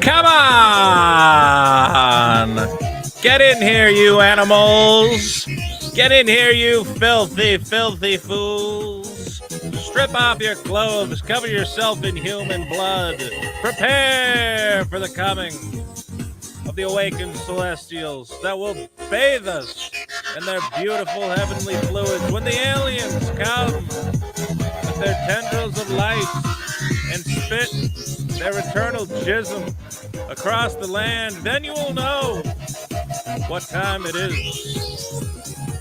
Come on! Get in here, you animals! Get in here, you filthy, filthy fools! Strip off your clothes, cover yourself in human blood. Prepare for the coming of the awakened celestials that will bathe us in their beautiful heavenly fluids when the aliens come with their tendrils of light and spit their eternal jism across the land. Then you will know what time it is.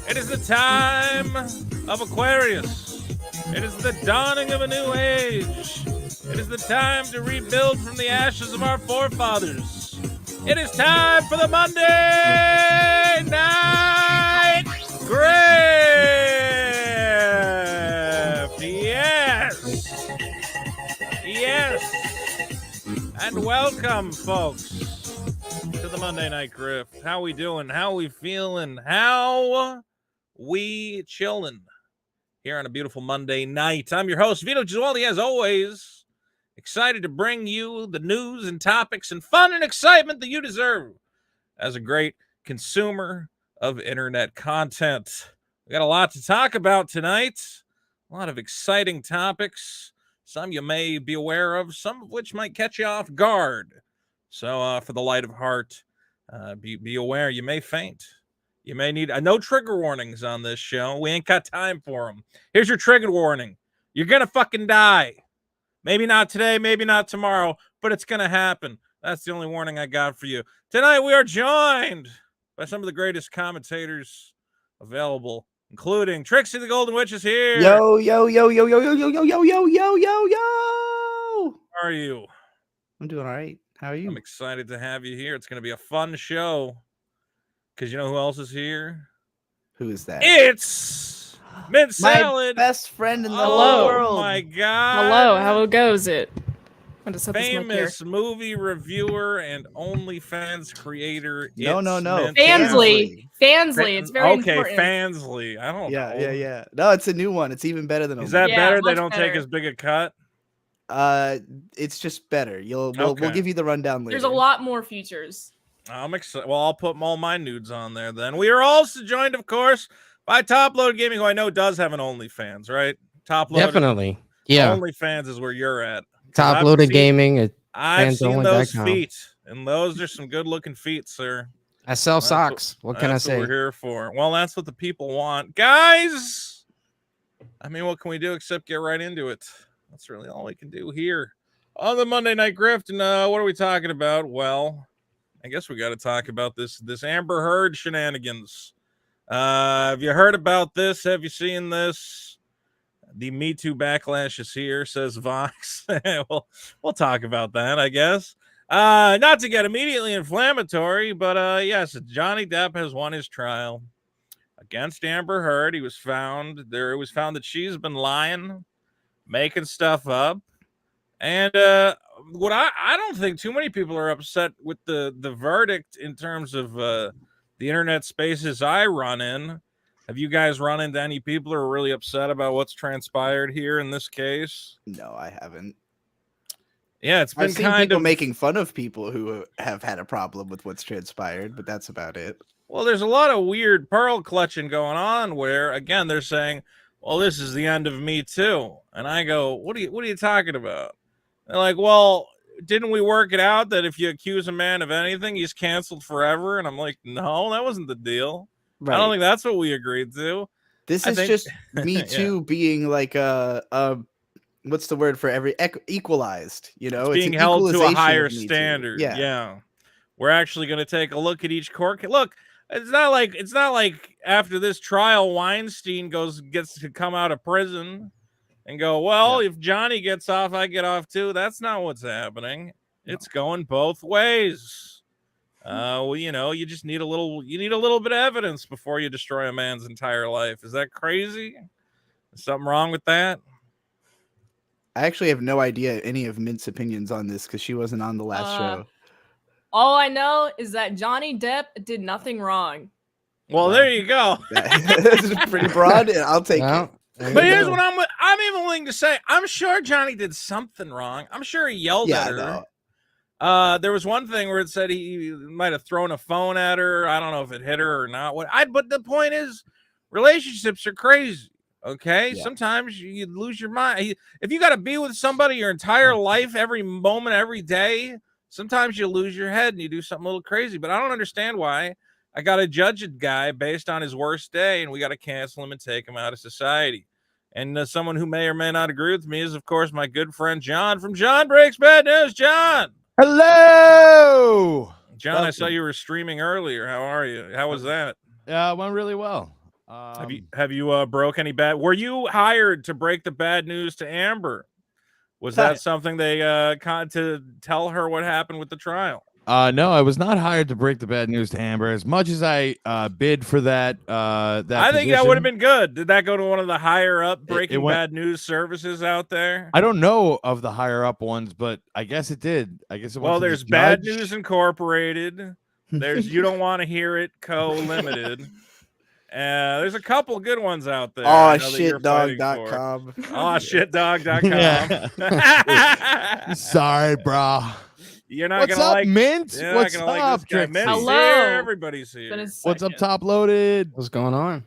It is the time of Aquarius. It is the dawning of a new age. It is the time to rebuild from the ashes of our forefathers. It is time for the Monday Night Grift. Yes. Yes. And welcome, folks, to the Monday Night Grift. How we doing? How we feeling? How we chilling here on a beautiful Monday night? I'm your host, Vito Gesualdi, as always. Excited to bring you the news and topics and fun and excitement that you deserve as a great consumer of internet content. We got a lot to talk about tonight. A lot of exciting topics. Some you may be aware of, some of which might catch you off guard. So for the light of heart, be aware. You may faint. You may need no trigger warnings on this show. We ain't got time for them. Here's your trigger warning. You're going to fucking die. Maybe not today, maybe not tomorrow, but it's going to happen. That's the only warning I got for you. Tonight we are joined by some of the greatest commentators available, including Trixie the Golden Witch is here. Yo, yo, yo, yo, yo, yo, yo, yo, yo, yo, yo, yo, yo. How are you? I'm doing all right. How are you? I'm excited to have you here. It's going to be a fun show. Because you know who else is here? Who is that? It's Mint Salad. My best friend in the whole world. Oh my God. Hello, how goes it? Famous movie reviewer and OnlyFans creator. No. Fansley. It's very important. Fansley. I don't know. Yeah. No, it's a new one. It's even better than. Is that better? They don't better. take as big a cut. It's just better. We'll give you the rundown later. There's a lot more features. I'm excited. Well, I'll put all my nudes on there then. We are also joined, of course, by Top Load Gaming, who I know does have an OnlyFans, right? Top Load. Definitely. Yeah. OnlyFans is where you're at. Top Loaded Gaming. I've seen those feet, and those are some good-looking feet, sir. I sell socks. What can I say? That's what we're here for. Well, that's what the people want. Guys, I mean, what can we do except get right into it? That's really all we can do here on the Monday Night Grift. And what are we talking about? Well, I guess we got to talk about this Amber Heard shenanigans. Have you heard about this? Have you seen this? The Me Too backlash is here, says Vox. we'll talk about that, I guess. Not to get immediately inflammatory, but yes, Johnny Depp has won his trial against Amber Heard. It was found that she's been lying, making stuff up. And what I don't think too many people are upset with the verdict in terms of the internet spaces I run in. Have you guys run into any people who are really upset about what's transpired here in this case? No, I haven't. Yeah, it's been I've seen people making fun of people who have had a problem with what's transpired, but that's about it. Well, there's a lot of weird pearl clutching going on where, again, they're saying, well, this is the end of Me Too. And I go, what are you talking about? They're like, well, didn't we work it out that if you accuse a man of anything, he's canceled forever? And I'm like, no, that wasn't the deal. Right. I don't think that's what we agreed to. This is just Me Too being like what's the word for equalized? You know, it's being held to a higher standard. Yeah. We're actually going to take a look at each court. Look, it's not like after this trial, Weinstein gets to come out of prison and go, well, if Johnny gets off, I get off too. That's not what's happening. It's going both ways. Well, you just need a little bit of evidence before you destroy a man's entire life. Is that crazy? Is something wrong with that? I actually have no idea any of Mint's opinions on this because she wasn't on the last show. All I know is that Johnny Depp did nothing wrong. Well, there you go. This is pretty broad. I'll take it. But here's what I'm even willing to say. I'm sure Johnny did something wrong. I'm sure he yelled at her. There was one thing where it said he might have thrown a phone at her. I don't know if it hit her or not. But the point is, relationships are crazy. Okay, sometimes you lose your mind. If you got to be with somebody your entire life, every moment, every day, sometimes you lose your head and you do something a little crazy. But I don't understand why I got to judge a guy based on his worst day, and we got to cancel him and take him out of society. And someone who may or may not agree with me is, of course, my good friend John from John Breaks Bad News. John. Hello, John. Welcome. I saw you were streaming earlier. How are you? How was that? It went really well. Have you broke any bad? Were you hired to break the bad news to Amber? Was that something they to tell her what happened with the trial? No, I was not hired to break the bad news to Amber. As much as I bid for that, I think that would have been good. Did that go to one of the higher up breaking bad news services out there? I don't know of the higher up ones, but I guess it did. I guess it. Well, there's Bad News Incorporated. There's You Don't Want to Hear It Co. Limited. There's a couple good ones out there. Oh, shitdog.com. Oh, shitdog.com. Sorry, bro. You're not What's gonna up, like Mint? You're What's not gonna up, like this guy. Mint's Hello. here. Everybody's here. What's up, Top Loaded? What's going on?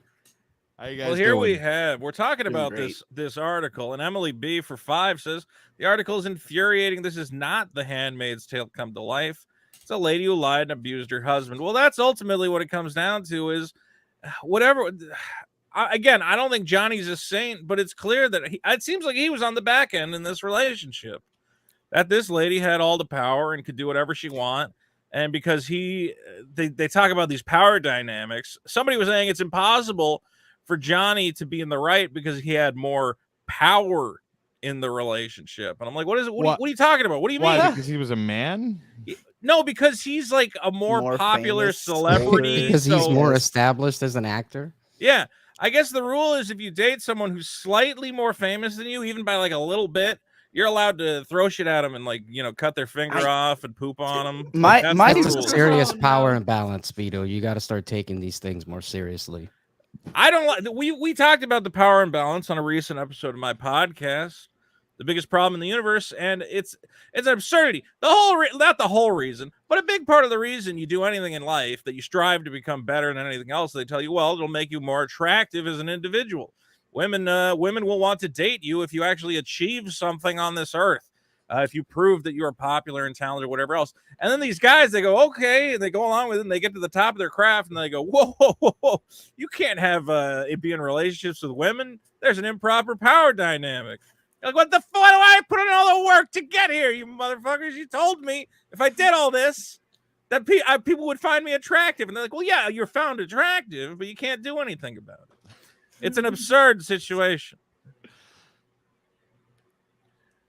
How you guys well, here doing? we're talking about this article, and Emily B for 5 says the article is infuriating. This is not The Handmaid's Tale come to life. It's a lady who lied and abused her husband. Well, that's ultimately what it comes down to is whatever. Again, I don't think Johnny's a saint, but it's clear that it seems like he was on the back end in this relationship. That this lady had all the power and could do whatever she want. And because they talk about these power dynamics, somebody was saying it's impossible for Johnny to be in the right because he had more power in the relationship. And I'm like, what are you talking about? What do you mean? Because he was a man? No, because he's like a more popular celebrity. Because he's more established as an actor. Yeah. I guess the rule is if you date someone who's slightly more famous than you, even by like a little bit, you're allowed to throw shit at them and cut their finger off and poop on them. It's a serious power imbalance, Vito. You got to start taking these things more seriously. I don't like. We talked about the power imbalance on a recent episode of my podcast, The Biggest Problem in the Universe, and it's an absurdity. Not the whole reason, but a big part of the reason you do anything in life that you strive to become better than anything else. They tell you, well, it'll make you more attractive as an individual. Women will want to date you if you actually achieve something on this earth. if you prove that you are popular and talented or whatever else. And then these guys, they go, okay, and they go along with it, and they get to the top of their craft, and they go, whoa, whoa, whoa, whoa. You can't have it be in relationships with women. There's an improper power dynamic. You're like, what the fuck? Why do I put in all the work to get here, you motherfuckers? You told me if I did all this, that people would find me attractive. And they're like, well, yeah, you're found attractive, but you can't do anything about it. It's an absurd situation.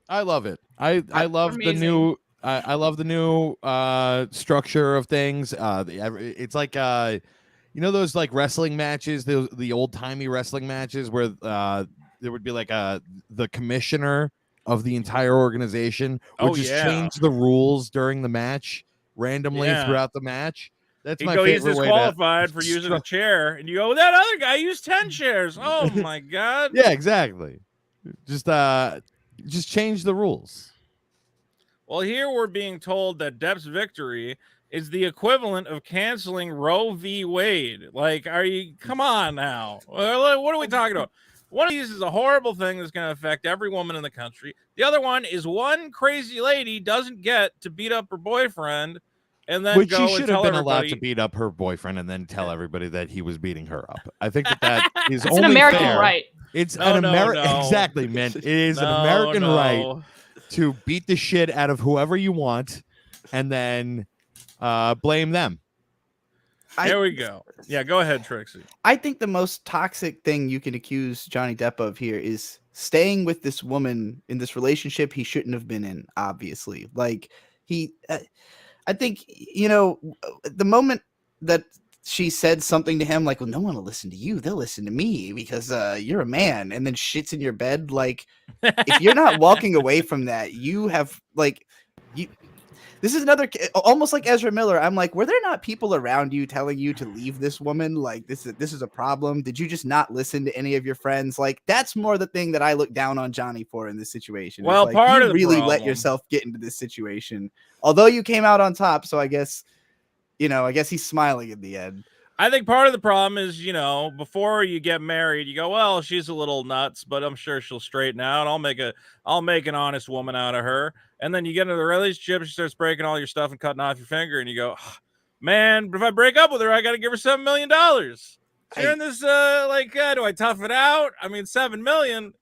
I love it. I love Amazing. the new. I love the new structure of things. It's like those like wrestling matches, the old timey wrestling matches where there would be like the commissioner of the entire organization would just change the rules during the match randomly throughout the match. That's my favorite he's disqualified for using a chair, and you go, that other guy used 10 chairs. Oh my god. Yeah, exactly. Just change the rules. Well, here we're being told that Depp's victory is the equivalent of canceling Roe v. Wade. Like, come on now. What are we talking about? One of these is a horrible thing that's going to affect every woman in the country. The other one is one crazy lady doesn't get to beat up her boyfriend and then Which go she should and have tell been everybody. allowed to beat up her boyfriend and then tell everybody that he was beating her up. I think that is It's only an American fair. right. It's No, an no, American no. exactly, man. It is an American right to beat the shit out of whoever you want and then blame them. There we go. Yeah, go ahead, Trixie. I think the most toxic thing you can accuse Johnny Depp of here is staying with this woman in this relationship he shouldn't have been in, obviously. Like, I think, the moment that she said something to him like, well, no one will listen to you. They'll listen to me because you're a man, and then shits in your bed. Like, if you're not walking away from that, you have, like, this is another, almost like Ezra Miller. I'm like, were there not people around you telling you to leave this woman? Like, this is a problem. Did you just not listen to any of your friends? Like, that's more the thing that I look down on Johnny for in this situation. Well, like, part you of the really let problem- yourself get into this situation, although you came out on top. So I guess he's smiling in the end. I think part of the problem is, before you get married, you go, well, she's a little nuts, but I'm sure she'll straighten out. I'll make an honest woman out of her. And then you get into the relationship, she starts breaking all your stuff and cutting off your finger, and you go, man, but if I break up with her, I got to give her $7 million. So you're in this, do I tough it out? I mean, $7 million.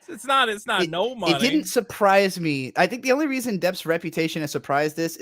It's not no money. It didn't surprise me. I think the only reason Depp's reputation has survived this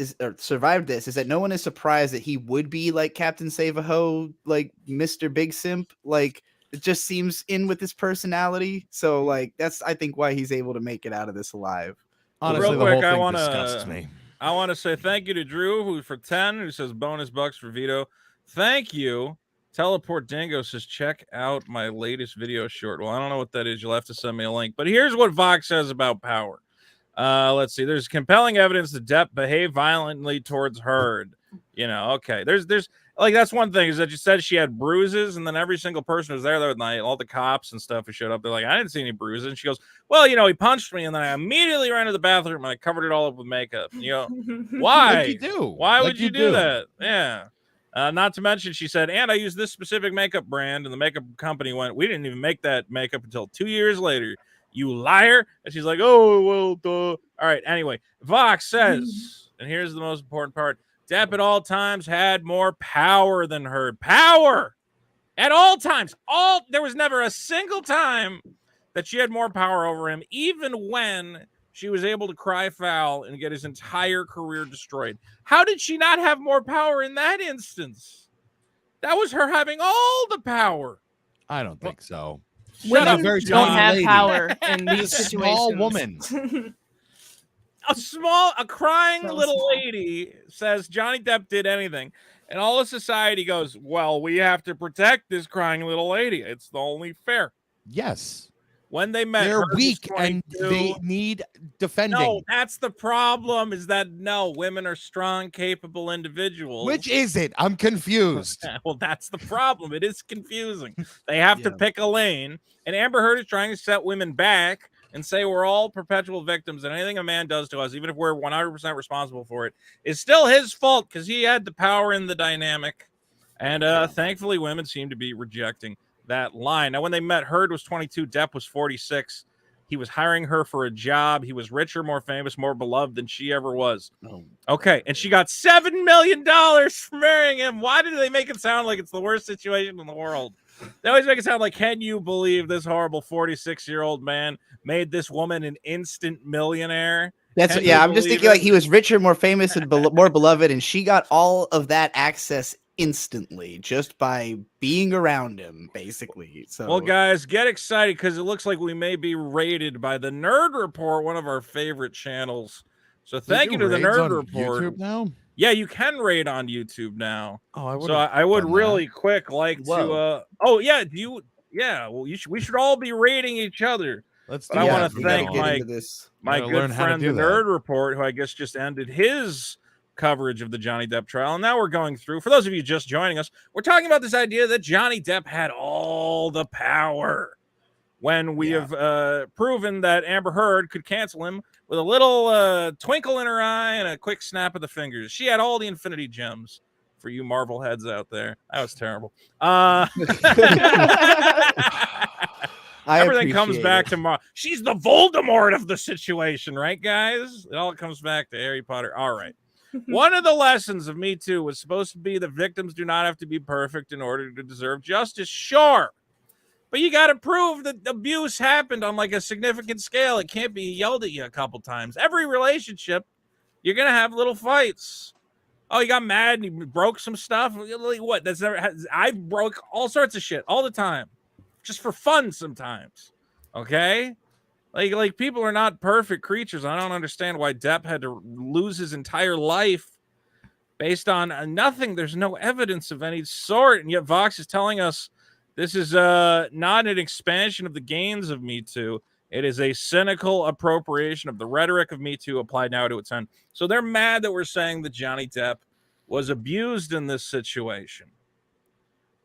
is that no one is surprised that he would be like Captain Save-A-Ho, like Mr. Big Simp. Like, it just seems in with his personality. So, like, that's, I think, why he's able to make it out of this alive. Honestly, Real the quick, whole thing disgusts me. I want to say thank you to Drew, who for 10, who says bonus bucks for Vito. Thank you. Teleport Dingo says, check out my latest video short. Well, I don't know what that is. You'll have to send me a link. But here's what Vox says about power. Let's see. There's compelling evidence that Depp behaved violently towards Heard. Okay. There's like, that's one thing, is that you said she had bruises, and then every single person who was there that night, all the cops and stuff who showed up, they're like, I didn't see any bruises. And she goes, well, he punched me, and then I immediately ran to the bathroom and I covered it all up with makeup. Why? Like you do. Why Like would you do that? Yeah. Not to mention, she said, and I used this specific makeup brand, and the makeup company went, we didn't even make that makeup until 2 years later. You liar. And she's like, oh, well, duh. All right. Anyway, Vox says, and here's the most important part, Depp at all times had more power than Heard. Power! At all times. There was never a single time that she had more power over him, even when she was able to cry foul and get his entire career destroyed. How did she not have more power in that instance? That was her having all the power. I don't think so. Women very don't tall have lady. power in these She's a situations. small woman. A crying So little small. lady says Johnny Depp did anything. And all of society goes, well, we have to protect this crying little lady. It's only fair. Yes. When they met, They're Heard was weak and 22. they need defending. No, that's the problem, is that women are strong, capable individuals. Which is it? I'm confused. Well, that's the problem. It is confusing. They have to pick a lane. And Amber Heard is trying to set women back and say we're all perpetual victims, and anything a man does to us, even if we're 100% responsible for it, is still his fault because he had the power in the dynamic. And thankfully, women seem to be rejecting that line. Now, when they met, Heard was 22, Depp was 46. He was hiring her for a job. He was richer, more famous, more beloved than she ever was. Okay, and she got $7 million for marrying him. Why did they make it sound like it's the worst situation in the world? They always make it sound like, can you believe this horrible 46-year-old man made this woman an instant millionaire? That's I'm just thinking like he was richer, more famous, and more beloved, and she got all of that access instantly just by being around him, basically. So, well, guys, get excited because it looks like we may be rated by the Nerd Report, one of our favorite channels. So thank you to the Nerd Report. YouTube now? Yeah, you can rate on YouTube now. Oh, I would really quick like to. Oh yeah, we should all be rating each other. Let's. But I want to thank my Learn good how to friend, do the that. Nerd Report, who I guess just ended his coverage of the Johnny Depp trial. And now we're going through, for those of you just joining us, we're talking about this idea that Johnny Depp had all the power when we have proven that Amber Heard could cancel him with a little twinkle in her eye and a quick snap of the fingers. She had all the Infinity Gems for you Marvel heads out there. That was terrible. Everything comes back to she's the Voldemort of the situation, right, guys? It all comes back to Harry Potter. All right. One of the lessons of Me Too was supposed to be the victims do not have to be perfect in order to deserve justice. Sure. But you got to prove that abuse happened on like a significant scale. It can't be yelled at you a couple times. Every relationship, you're going to have little fights. Oh, you got mad and you broke some stuff. What? I broke all sorts of shit all the time. Just for fun sometimes. Okay? Like people are not perfect creatures. I don't understand why Depp had to lose his entire life based on nothing. There's no evidence of any sort. And yet Vox is telling us this is not an expansion of the gains of Me Too. It is a cynical appropriation of the rhetoric of Me Too applied now to its end. So they're mad that we're saying that Johnny Depp was abused in this situation.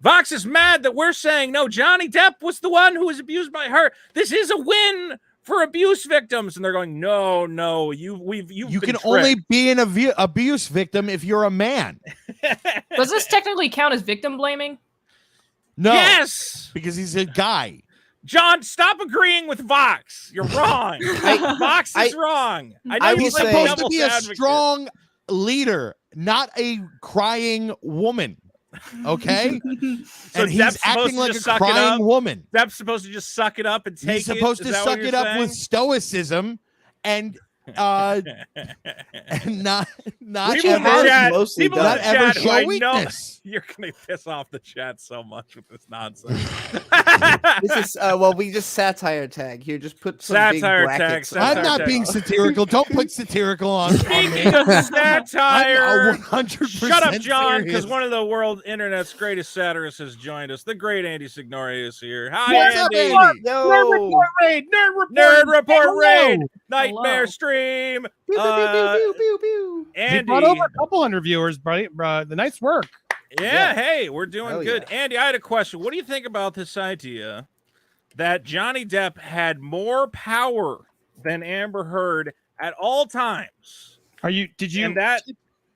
Vox is mad that we're saying, no, Johnny Depp was the one who was abused by her. This is a win for abuse victims. And they're going, no, you can only be an abuse victim if you're a man. Does this technically count as victim blaming? No. Yes. Because he's a guy. John, stop agreeing with Vox. You're wrong. Vox is wrong. I was supposed to be a strong leader, not a crying woman. Okay, so and he's acting like a crying woman. Depp's supposed to just suck it up and take it. He's supposed to suck it up with stoicism and not ever show weakness. You're gonna piss off the chat so much with this nonsense. This is we just satire tag here. Just put some satire big brackets. tag. I'm not being satirical. Don't put satirical on. Speaking of satire, 100%. Shut up, John, because one of the world internet's greatest satirists has joined us. The great Andy Signori is here. Hi, What's Andy. up, Andy? Yo. Nerd Report raid. Nightmare stream. Andy, he brought over a couple hundred viewers, buddy. The nice work. Yeah, hey, we're doing Hell good. yeah. Andy, I had a question. What do you think about this idea that Johnny Depp had more power than Amber Heard at all times? And that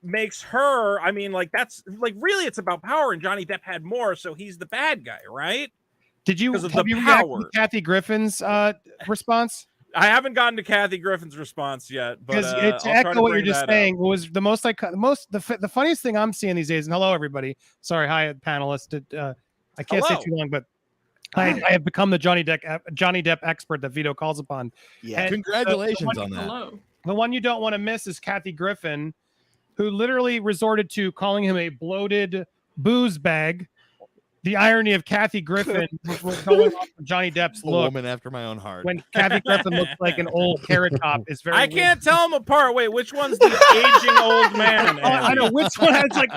makes her, I mean, like, that's like really it's about power, and Johnny Depp had more, so he's the bad guy, right? Have you reacted to Kathy Griffin's response? I haven't gotten to Kathy Griffin's response yet, but because to echo what you're just saying was the most the funniest thing I'm seeing these days. And hello, everybody. Sorry, hi, panelist. I can't say too long, but I have become the Johnny Depp expert that Vito calls upon. Yeah, and congratulations on that. Hello. The one you don't want to miss is Kathy Griffin, who literally resorted to calling him a bloated booze bag. The irony of Kathy Griffin going off of Johnny Depp's A look. woman after my own heart. When Kathy Griffin looks like an old carrot top, is very. I can't tell them apart. Wait, which one's the aging old man? I know which one has like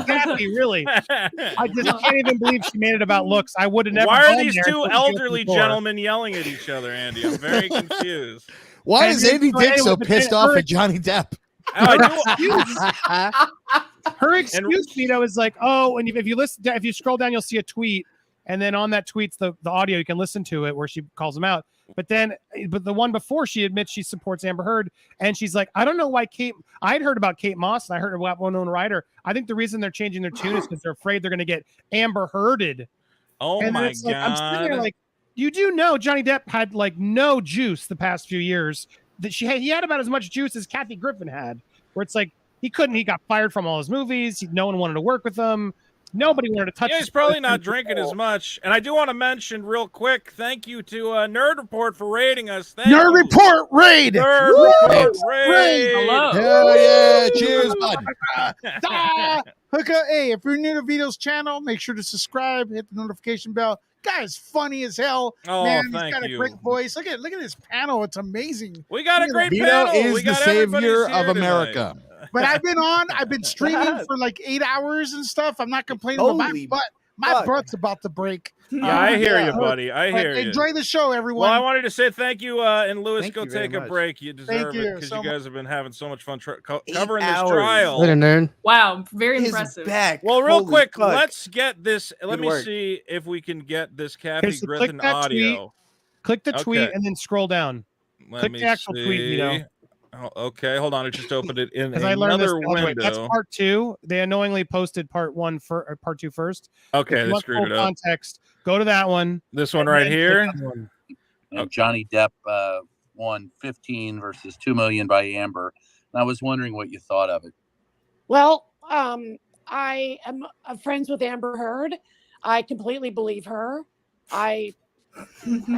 Kathy. Really, I can't even believe she made it about looks. I would have never. Why are these two elderly gentlemen yelling at each other, Andy? I'm very confused. Why is Andy Dick so pissed off at Johnny Depp? Her excuse, Vito, is like, oh, and if you scroll down, you'll see a tweet, and then on that tweet's the audio. You can listen to it where she calls him out. But the one before, she admits she supports Amber Heard, and she's like, I don't know why I'd heard about Kate Moss, and I heard about Winona Ryder. I think the reason they're changing their tune is because they're afraid they're going to get Amber Hearded. Oh and my God! Like, I'm sitting there like, You do know Johnny Depp had like no juice the past few years. That he had about as much juice as Kathy Griffin had, where it's like he got fired from all his movies. No one wanted to work with him. Nobody wanted to touch. Yeah, he's probably not drinking as much. And I do want to mention real quick, thank you to Nerd Report for rating us. Nerd Report raid. Nerd Report raid. Hello. Hell yeah! Cheers, bud. Hooka, hey, if you're new to Vito's channel, make sure to subscribe, hit the notification bell. Guy's funny as hell. Oh, man, he's thank got a you. great voice. Look at this panel. It's amazing. We got a great Vito panel. is We the got savior everybody's of here America. tonight. But I've been streaming for like 8 hours and stuff. I'm not complaining about Holy my fuck. butt's about to break. Yeah, I hear Yeah. you, buddy. I But hear you. enjoy the show, everyone. Well, I wanted to say thank you, and Lewis, Thank go you very take a much. break. You deserve you it because so you much. guys have been having so much fun 8 covering this hours. trial. Later, nerd. Wow, very His impressive. back. Well, real Holy quick, fuck. let's get this. Let Good me work. see if we can get this Kathy so click Griffin that audio. Click the tweet Okay. and then scroll down. Let click me the actual tweet, see. Vito. Oh, okay, hold on. I just opened it in Because I learned this another the other way. That's window. part 2. They unknowingly posted part 1 for part 2 first. Okay, If you they want screwed full it up. context, go to that one. This one and right then here. click on the one. And Johnny Depp won 15 versus 2 million by Amber. And I was wondering what you thought of it. Well, I am friends with Amber Heard. I completely believe her. I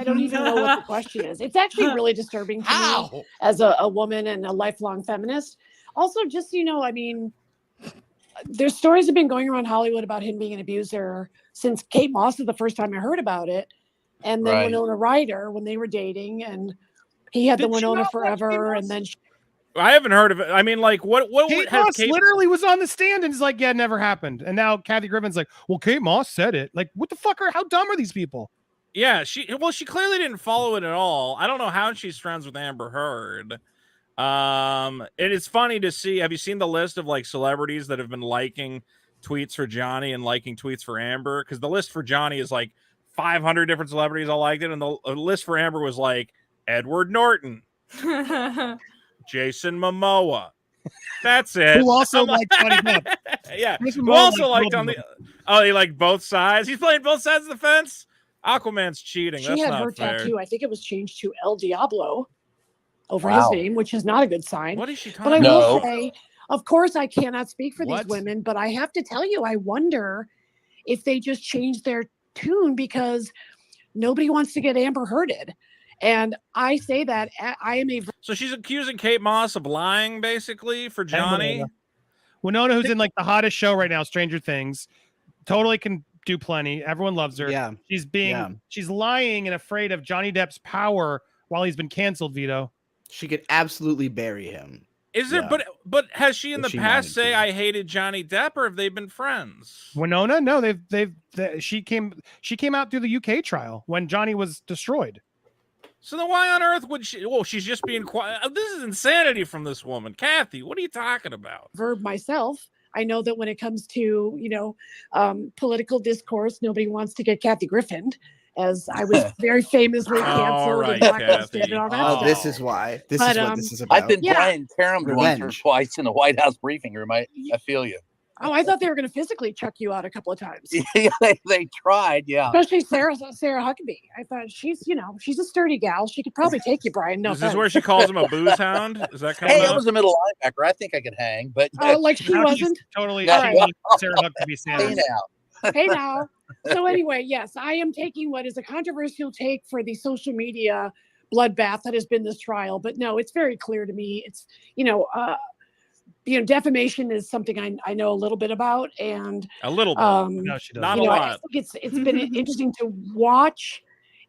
don't even know what the question is. It's actually really disturbing to me as a woman and a lifelong feminist. Also, just, I mean, there's stories have been going around Hollywood about him being an abuser since Kate Moss is the first time I heard about it. And then Right. Winona Ryder when they were dating, and he had the Did you Winona not watch forever. Kate And then I haven't heard of it. I mean, like, what Kate has Moss literally was on the stand and is like, yeah, it never happened. And now Kathy Griffin's like, well, Kate Moss said it. Like, what the fuck how dumb are these people? Yeah, she clearly didn't follow it at all. I don't know how she's friends with Amber Heard. It is funny to see. Have you seen the list of like celebrities that have been liking tweets for Johnny and liking tweets for Amber? Because the list for Johnny is like 500 different celebrities all liked it, and the list for Amber was like Edward Norton, Jason Momoa. That's it. Who also I'm liked Johnny Depp. Yeah. Jason Who Momoa also liked liked on the? Oh, he liked both sides. He's playing both sides of the fence. Aquaman's cheating. she That's had not her fair. tattoo. I think it was changed to El Diablo over Wow. his name, which is not a good sign. What is she But I talking about? will say, of course, I cannot speak for What? these women, but I have to tell you, I wonder if they just changed their tune because nobody wants to get Amber Hearded. And I say that I am a So she's accusing Kate Moss of lying, basically, for Johnny. Winona, who's in like the hottest show right now, Stranger Things, totally can do plenty. Everyone loves her. Yeah. She's lying and afraid of Johnny Depp's power while he's been canceled, Vito. She could absolutely bury him. Is there? Yeah. But has she in If the she past wanted say to. I hated Johnny Depp, or have they been friends? Winona, no, she came out through the UK trial when Johnny was destroyed. So then why on earth would she? Well, she's just being quiet. This is insanity from this woman, Kathy. What are you talking about? verb myself. I know that when it comes to, political discourse, nobody wants to get Kathy Griffin, as I was very famously canceled right, and blacklisted Kathy. and all that Oh, stuff. this is why. This But, is what this is about. I've been Yeah. Brian Karam's once or Revenge. twice in the White House briefing room. I feel you. Oh, I thought they were going to physically chuck you out a couple of times. Yeah, they tried. Yeah. Especially Sarah Huckabee. I thought she's a sturdy gal. She could probably take you, Brian. No Is this offense. where she calls him a booze hound? Is that coming Hey, I up? was a middle linebacker. I think I could hang, but like she Now she's wasn't. totally Yeah. shady Sarah Huckabee hey Sanders. now. Hey now. So anyway, yes, I am taking what is a controversial take for the social media bloodbath that has been this trial. But no, it's very clear to me. It's defamation is something I know a little bit about, and A little bit. No, she doesn't. Not a I lot. think it's been interesting to watch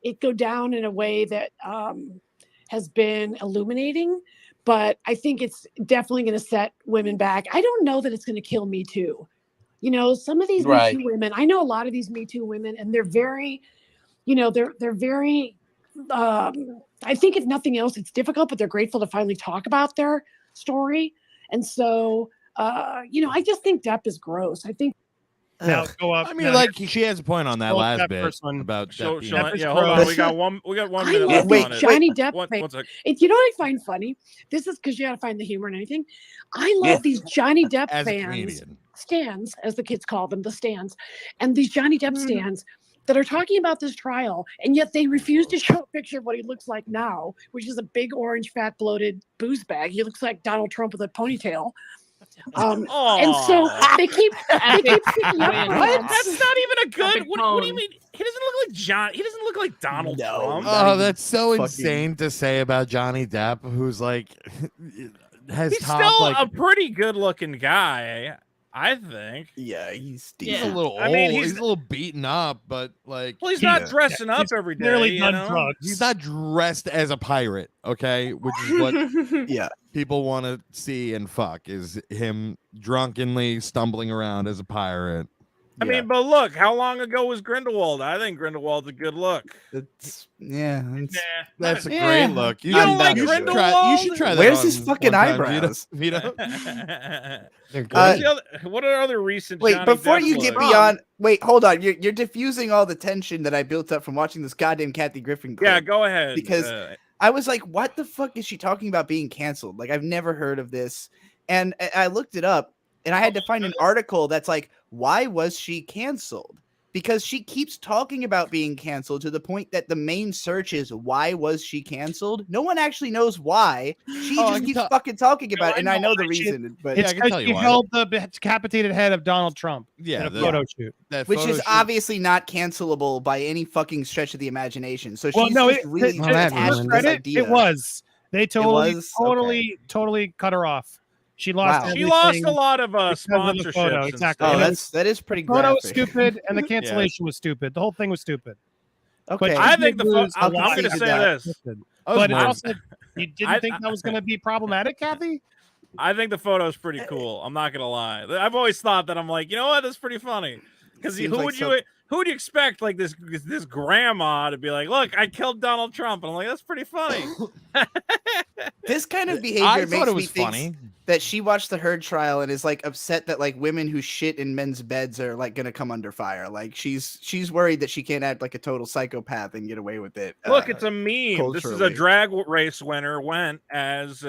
it go down in a way that has been illuminating. But I think it's definitely going to set women back. I don't know that it's going to kill Me Too. Some of these Right. Me Too women, I know a lot of these Me Too women, and they're very, they're very, I think if nothing else, it's difficult, but they're grateful to finally talk about their story. And so, I just think Depp is gross. I think. Now go up. I mean, now, like she has a point on that Scroll last that bit first one. about So, Depp so being- yeah, hold on. We got one I minute love left these on it. Johnny Depp One fans. sec. You know what I find funny? This is because you got to find the humor and anything. I love these Johnny Depp as a fans, comedian. stands, as the kids call them, the stands, and these Johnny Depp stands that are talking about this trial, and yet they refuse to show a picture of what he looks like now, which is a big orange, fat, bloated booze bag. He looks like Donald Trump with a ponytail. And so they keep picking up on What? him. That's not even a good. What do you mean? He doesn't look like John. He doesn't look like Donald Trump. Oh, that's so insane to say about Johnny Depp, who's like has He's top, still like, a pretty good-looking guy, I think. Yeah, he's he's a little old. I mean, he's a little beaten up, but like, Well, he's not dressing up every day. Clearly you done know? drugs. he's not dressed as a pirate, okay? Which is what yeah. people want to see and fuck is him drunkenly stumbling around as a pirate. I mean, but look, how long ago was Grindelwald? I think Grindelwald's a good look. That's it's, That's a Yeah. great look. You don't like not sure. Grindelwald? You should try that. Where's on his fucking one time, eyebrows? Vito? They're Uh, great. What are other recent? Wait, Johnny before Depp you get looks? beyond, wait, hold on. You're diffusing all the tension that I built up from watching this goddamn Kathy Griffin clip. Yeah, go ahead. Because I was like, what the fuck is she talking about being canceled? Like, I've never heard of this. And I looked it up and I had to find an article that's like, why was she canceled? Because she keeps talking about being canceled to the point that the main search is, why was she canceled? No one actually knows why. She just keeps fucking talking about it. And I know the reason, but It's I can tell because you she why. held the decapitated head of Donald Trump Yeah, in a photo shoot. That which photo is shoot- obviously not cancelable by any fucking stretch of the imagination. So Well, she's no, just really Well, to that attached ruined to it. this credit, idea. it was. They totally, was? totally cut her off. She lost. Wow. She lost everything a lot of because of the sponsorships. photo. and Exactly. stuff. Oh, And that is pretty the photo was graphic. stupid, and the cancellation was stupid. The whole thing was stupid. Okay. I think the lose I'm a lot. going to say that. this. But worried. also, you didn't think that was going to be problematic, Kathy? I think the photo is pretty cool. I'm not gonna lie. I've always thought that. I'm like, you know what? That's pretty funny. Because Seems who like would so- who would you expect like this grandma to be like, look, I killed Donald Trump, and I'm like, that's pretty funny. This kind of behavior I makes thought it me was think funny. that she watched the Heard trial and is like upset that like women who shit in men's beds are like gonna come under fire. Like she's worried that she can't act like a total psychopath and get away with it. Look, it's a meme. This is a culturally. drag race winner went as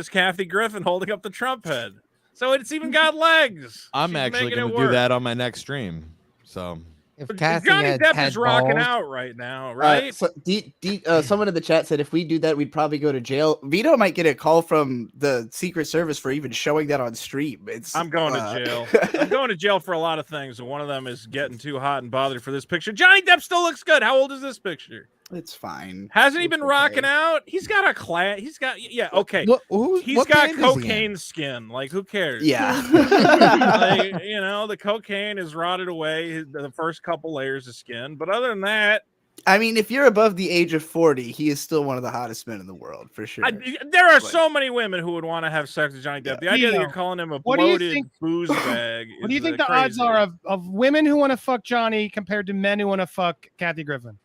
Kathy Griffin holding up the Trump head. So it's even got legs. I'm She's actually making going it to do work. that on my next stream. So If But Kathy Johnny had Depp is rocking balls- out right now, right? Someone in the chat said if we do that, we'd probably go to jail. Vito might get a call from the Secret Service for even showing that on stream. I'm going to jail. I'm going to jail for a lot of things, and one of them is getting too hot and bothered for this picture. Johnny Depp still looks good. How old is this picture? It's fine. Hasn't he It's been okay. rocking out? He's got a class. He's got okay. He's what got band is he in? cocaine skin. Like who cares? Yeah. Like, you know, the cocaine is rotted away the first couple layers of skin, but other than that, I mean, if you're above the age of 40, he is still one of the hottest men in the world for sure. there are so many women who would want to have sex with Johnny Depp. The idea that you're calling him a What do you bloated think- booze bag. What do you is, think the odds crazy. are of women who want to fuck Johnny compared to men who want to fuck Kathy Griffin?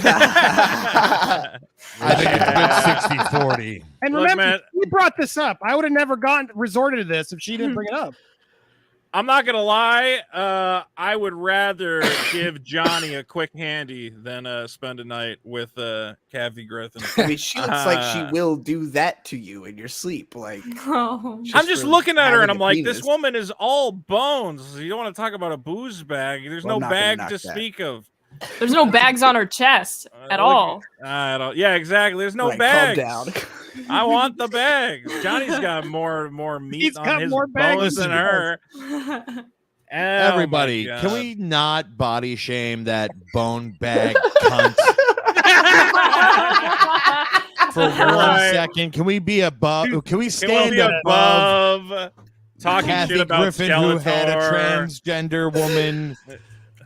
I think it's been 60-40. And Look, remember, man- you brought this up. I would have never resorted to this if she didn't bring it up. I'm not gonna lie. I would rather give Johnny a quick handy than spend a night with Kathy Griffin. I mean, she looks like she will do that to you in your sleep. Like, Oh. I'm just for looking at her and having I'm a like, penis. this woman is all bones. You don't want to talk about a booze bag. There's Well, no I'm not gonna bag knock to that. speak of. There's no bags on her chest at Look- all. I don't. Yeah, exactly. There's no right, bags. calm down. I want the bags. Johnny's got more meat He's on got his more bags bones than than he her. Oh, Everybody, my can God. we not body shame that bone bag cunt for one second? Can we be above? Can we Can stand we be above above talking Kathy shit about Griffin, who had a Skeletor? transgender woman,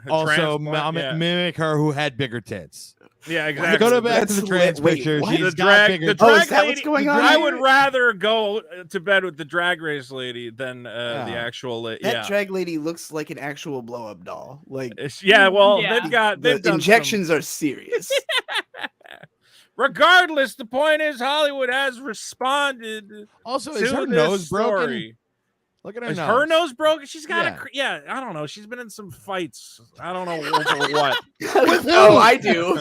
also Transplant, yeah. mimic her who had bigger tits? Yeah, exactly. Go back to the That's trans wait, picture. what? She's The got drag, bigger the tits. Oh, drag is that what's lady. going on I here? would rather go to bed with the drag race lady than the actual. That Yeah, drag lady looks like an actual blow up doll. Like, yeah. Well, Yeah. they've the done injections are serious. Regardless, the point is Hollywood has responded. Also, to is her this nose broken? story. Look at her Is nose. her nose broken? She's got Yeah. I don't know. She's been in some fights. I don't know over what. Oh, I do.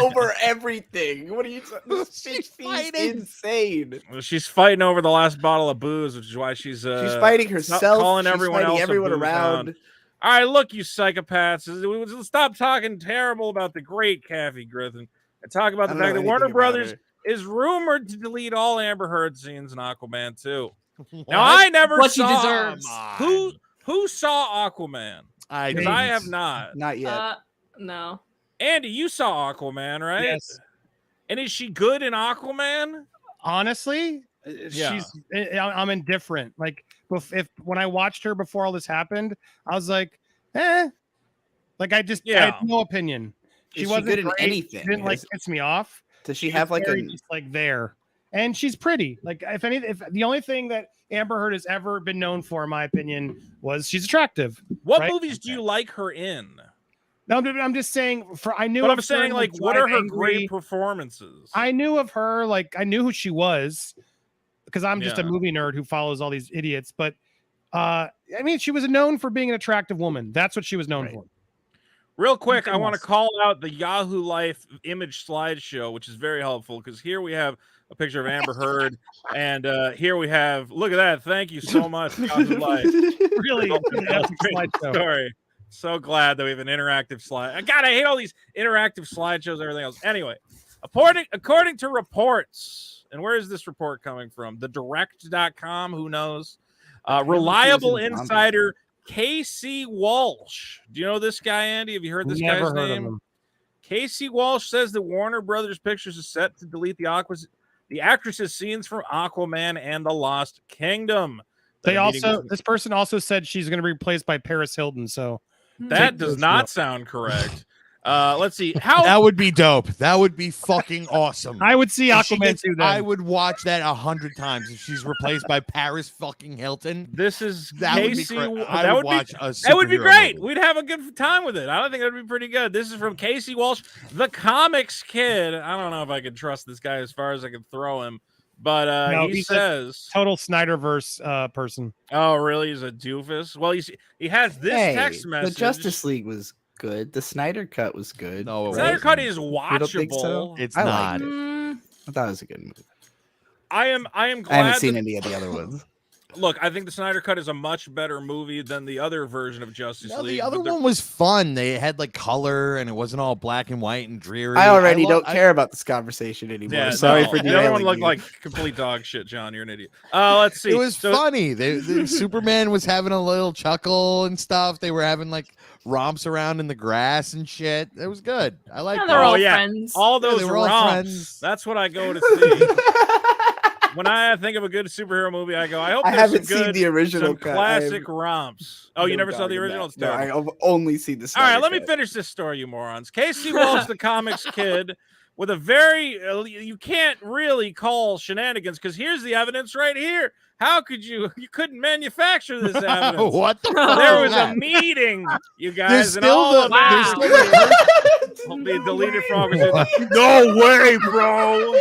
Over everything. What are you talking? She's insane. Well, she's fighting over the last bottle of booze, which is why she's She's fighting herself. calling she's everyone fighting else a everyone booze around. hound. All right, look, you psychopaths. Let's stop talking terrible about the great Kathy Griffin and talk about the fact that Warner Brothers is rumored to delete all Amber Heard scenes in Aquaman 2. Now, I never What she saw deserves. who saw Aquaman. Because I have not. Not yet. No. Andy, you saw Aquaman, right? Yes. And is she good in Aquaman? Honestly, I'm indifferent. Like when I watched her before all this happened, I was like, eh. Like I had no opinion. She wasn't good in great. anything. She didn't like piss me off. Does she have like just like there? And she's pretty. Like if the only thing that Amber Heard has ever been known for, in my opinion, was she's attractive. What movies do you like her in? No, I'm just saying. I'm saying, like, what are her great performances? I knew of her, like, I knew who she was, because I'm just a movie nerd who follows all these idiots. But I mean, she was known for being an attractive woman. That's what she was known for. Real quick, I want to call out the Yahoo Life image slideshow, which is very helpful because here we have a picture of Amber Heard, and here we have, look at that. Thank you so much, Yahoo Life. Really, slideshow. Sorry. So glad that we have an interactive slide. God, I hate all these interactive slideshows and everything else. Anyway, according to reports, and where is this report coming from? The direct.com, who knows? Reliable insider Casey Walsh. Do you know this guy, Andy? Have you heard this guy's name? Casey Walsh says that Warner Brothers Pictures is set to delete the actress's scenes from Aquaman and the Lost Kingdom. This person also said she's going to be replaced by Paris Hilton. So that does not sound correct. Let's see. That would be dope. That would be fucking awesome. I would see Aquaman 2 then. I would watch that 100 times if she's replaced by Paris fucking Hilton. This is that Casey. Would be that would be great. Movie. We'd have a good time with it. I don't think that would be pretty good. This is from Casey Walsh, the comics kid. I don't know if I can trust this guy as far as I can throw him. But he says total Snyderverse person. Oh, really? He's a doofus. Well, he has this text message. The Justice League was good. The Snyder Cut was good. No, Snyder Cut is watchable. So? It's not. I thought it was a good movie. I am glad. I haven't seen any of the other ones. Look, I think the Snyder Cut is a much better movie than the other version of Justice League. The other one was fun. They had like color, and it wasn't all black and white and dreary. I already don't care about this conversation anymore. Yeah, Sorry for the other one looked like complete dog shit, John. You're an idiot. Let's see. It was funny. The Superman was having a little chuckle and stuff. They were having like romps around in the grass and shit. It was good. I like. They're all friends. All those romps. That's what I go to see. When I think of a good superhero movie, I go, I hope I there's haven't some seen the original some classic romps. Oh, you never saw the original? No, I've only seen the All right, let me finish this story, you morons. Casey Walsh, the comics kid, with a very, you can't really call shenanigans, because here's the evidence right here. How could you couldn't manufacture this evidence? What the There was a meeting, you guys, there's and still all the the deleted from. No way, bro.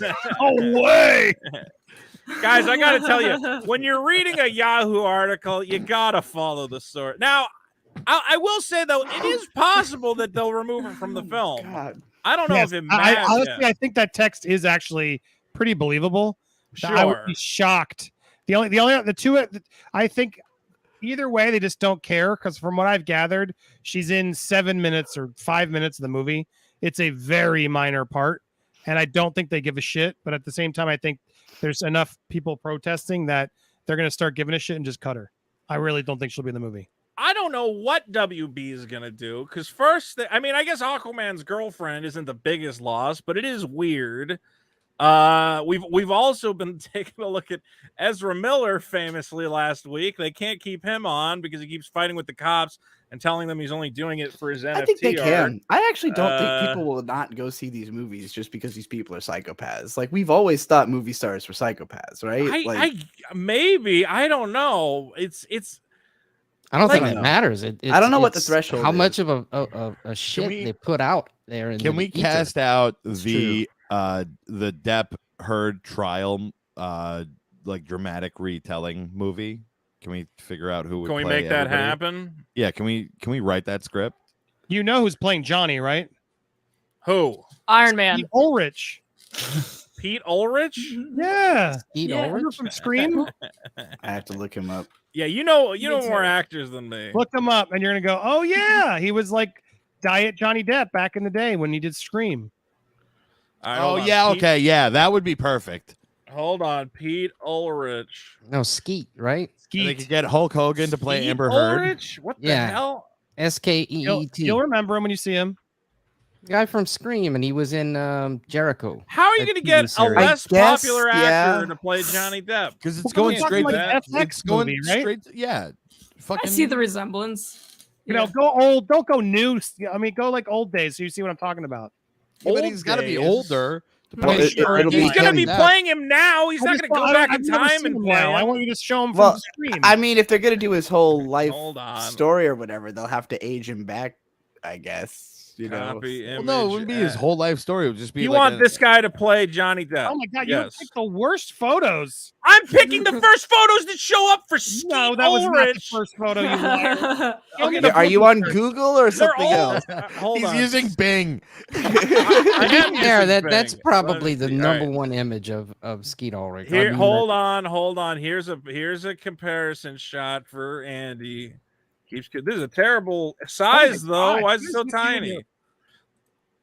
No way. Guys, I gotta tell you, when you're reading a Yahoo article, you gotta follow the story. Now, I will say though, it is possible that they'll remove it from the film. God. I don't know if it matters. Honestly, I think that text is actually pretty believable. Sure. I would be shocked. The two, I think either way, they just don't care, because from what I've gathered, she's in 7 minutes or 5 minutes of the movie. It's a very minor part, and I don't think they give a shit. But at the same time, I think there's enough people protesting that they're going to start giving a shit and just cut her. I really don't think she'll be in the movie. I don't know what WB is going to do, because first, I guess Aquaman's girlfriend isn't the biggest loss, but it is weird. We've also been taking a look at Ezra Miller famously last week. They can't keep him on because he keeps fighting with the cops and telling them he's only doing it for his NFT I think they art. can. I actually don't think people will not go see these movies just because these people are psychopaths. Like, we've always thought movie stars were psychopaths, right? Maybe, I don't know. I don't think it matters. I don't know what the threshold how is. much of a shit they put out there. Can we cast out the Depp Heard trial, like dramatic retelling movie? Can we figure out who would Can we play make that everybody? happen? Yeah, can we write that script? You know who's playing Johnny, right? Who? Iron Man. Steve Ulrich. Pete Ulrich? Yeah. Skeet Yeah. Remember Ulrich? from Scream? I have to look him up. Yeah, you know Me more too. actors than me. Look him up, and you're gonna go, "Oh yeah, he was like Diet Johnny Depp back in the day when he did Scream." All right, Oh hold on. yeah, Pete- okay, yeah, that would be perfect. Hold on, Pete Ulrich. No, Skeet, right? And they Skeet. could get Hulk Hogan to play Pete Amber Heard. Ulrich? What the Yeah. hell? SKEET. You'll remember him when you see him. Guy from Scream, and he was in Jericho. How are you That going to TV get a series. less I guess, popular actor yeah. to play Johnny Depp? Because it's Well, going we're talking straight like to FX it's going movie, right? straight. Yeah, I fucking. see the resemblance. You know, go old. Don't go new. I mean, go like old days, so you see what I'm talking about. Yeah, but old he's got to be days. older to Well, play. it'll be He's going to be Depp. playing him now. He's I not just going to thought- go back I've in never time seen and him play now. I him. want you to show him Well, from Scream. I mean, if they're gonna do his whole life Hold on. story or whatever, they'll have to age him back, I guess. You know, Copy Well, no, it image, wouldn't be his whole life story. It would just be. You like want a- this guy to play Johnny Depp? oh my god, Yes. you picked the worst photos. I'm picking the first photos that show up for Skeet No, that was not the Ulrich. first photo. You liar. Okay, the are you on pictures. Google or They're something all. else? Hold He's on. using Bing. I am Yeah, using that's Bing. probably Let's the see. All number right. one image of Skeet Ulrich. Here, I mean, hold on. Here's a comparison shot for Andy. Keeps this is a terrible size though. God, Why is it who's so this tiny? doing?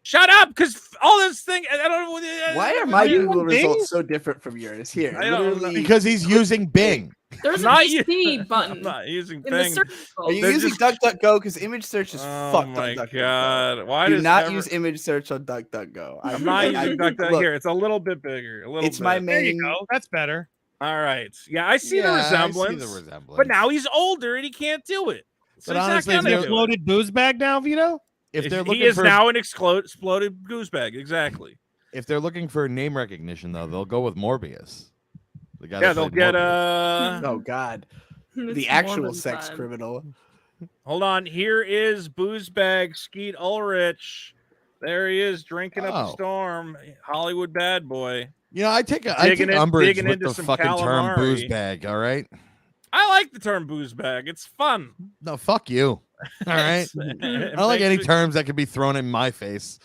Shut up, because all this thing. I don't know. Why are my you Google on Bing? results so different from yours? Here, I don't know. literally- Because he's using Bing. There's I'm a not u- PC I'm button not using in the Bing. search Are you They're using just- DuckDuckGo? Because image search is Oh fucked my on DuckDuckGo. god! Why Do does not ever- use image search on DuckDuckGo. I'm not using DuckDuck look, here. It's a little bit bigger. A little. It's bit. my There you main. go. That's better. All right. Yeah, I see Yeah, the I see resemblance. the resemblance. But now he's older and he can't do it. So But he's honestly, not if gonna they're do it. Exploded booze bag now, Vito. if they're He looking is for now an exploded goose bag. Exactly. if they're looking for name recognition though, they'll go with Morbius. The guy Yeah, that they'll played get Morbius. Oh God, It's the actual Morbin sex time. criminal. Hold on. Here is booze bag Skeet Ulrich. There he is drinking up a Oh. storm. Hollywood bad boy. You know, I take umbrage digging with into the some fucking term booze calamari. bag. All right. I like the term booze bag. It's fun. No, fuck you. All right. I don't like any terms that could be thrown in my face.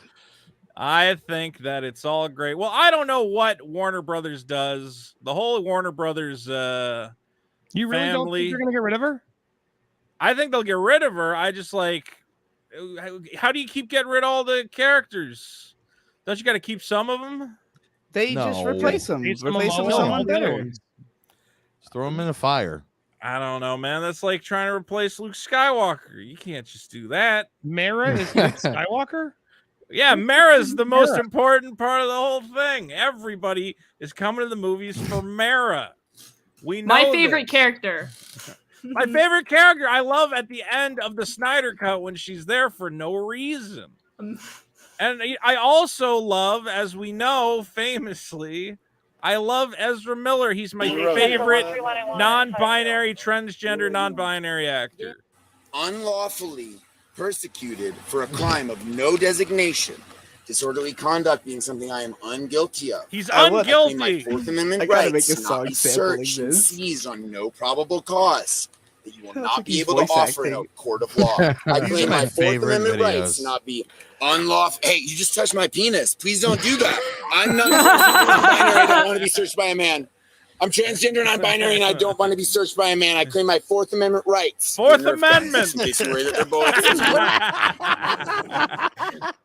I think that it's all great. Well, I don't know what Warner Brothers does. The whole Warner Brothers You really don't Family. think they're gonna get rid of her? I think they'll get rid of her. I just like how do you keep getting rid of all the characters? Don't you got to keep some of them? They just No. replace them. Jason Replace them with Momoa, someone all the other better. ones. Just throw them in a fire. I don't know, man. That's like trying to replace Luke Skywalker. You can't just do that. Mara is Luke Skywalker. Yeah, Mara's the most Mara? important part of the whole thing. Everybody is coming to the movies for Mara. We know My favorite this. character. My favorite character. I love at the end of the Snyder Cut when she's there for no reason. And I also love, as we know, famously, I love Ezra Miller. He's my favorite non-binary, transgender, non-binary actor. Unlawfully persecuted for a crime of no designation, disorderly conduct being something I am unguilty of. He's I would- I claim my unguilty. Fourth Amendment I gotta rights make a to not song be sampling searched and this. seized on no probable cause that you will That's not like be he's able to voice offer in a acting. court of law. I These claim are my my Fourth favorite Amendment rights videos. to not be unlawful. Hey, you just touched my penis. Please don't do that. I'm not non-binary. I don't want to be searched by a man. I'm transgender, non-binary, and I don't want to be searched by a man. I claim my Fourth Amendment rights. Fourth They're nerf guns, Amendment. in case you're worried that they're bullets.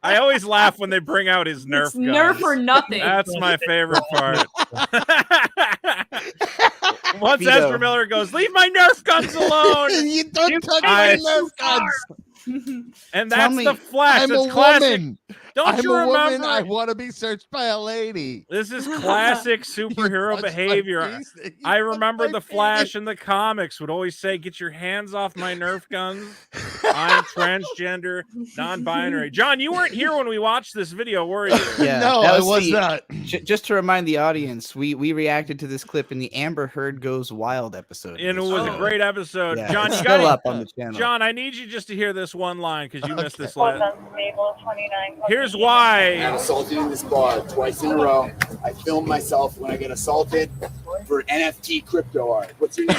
I always laugh when they bring out his Nerf It's guns. Nerf or nothing. That's my favorite part. Once Vito. Ezra Miller goes, "Leave my Nerf guns alone," You don't touch I- my Nerf guns. and Tell that's me- the Flash. I'm That's a classic. woman. Don't I'm you a remember? woman. I want to be searched by a lady. This is classic superhero You touch my behavior. piece, you I touch remember my the penis. Flash in the comics would always say, "Get your hands off my Nerf guns. I'm transgender, non-binary." John, you weren't here when we watched this video, were you? Yeah, No, that I was the- not. Just to remind the audience, we reacted to this clip in the Amber Heard Goes Wild episode. And it was a great episode. Yeah, John, it's you still got up on the channel. John, I need you just to hear this one line because you missed Okay. this last. Here's why. I got assaulted in this bar twice in a row. I film myself when I get assaulted for NFT crypto art. What's your name?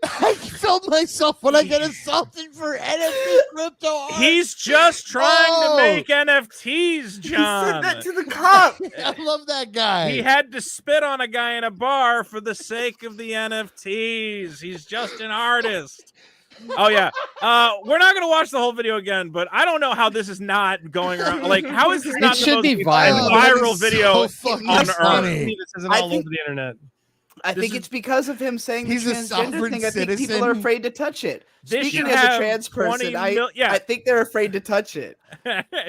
I kill myself when I get assaulted for NFT crypto art. He's just trying to make NFTs, John. He said that to the cop. I love that guy. He had to spit on a guy in a bar for the sake of the NFTs. He's just an artist. Oh yeah. We're not gonna watch the whole video again, but I don't know how this is not going around. Like, how is this not It should be viral. viral video so on fucking funny. Earth? This isn't all over the internet. I think it's because of him saying He's the a transgender sovereign thing. I think people citizen. are afraid to touch it. This Speaking should as a have trans 20 person, I yeah. think they're afraid to touch it.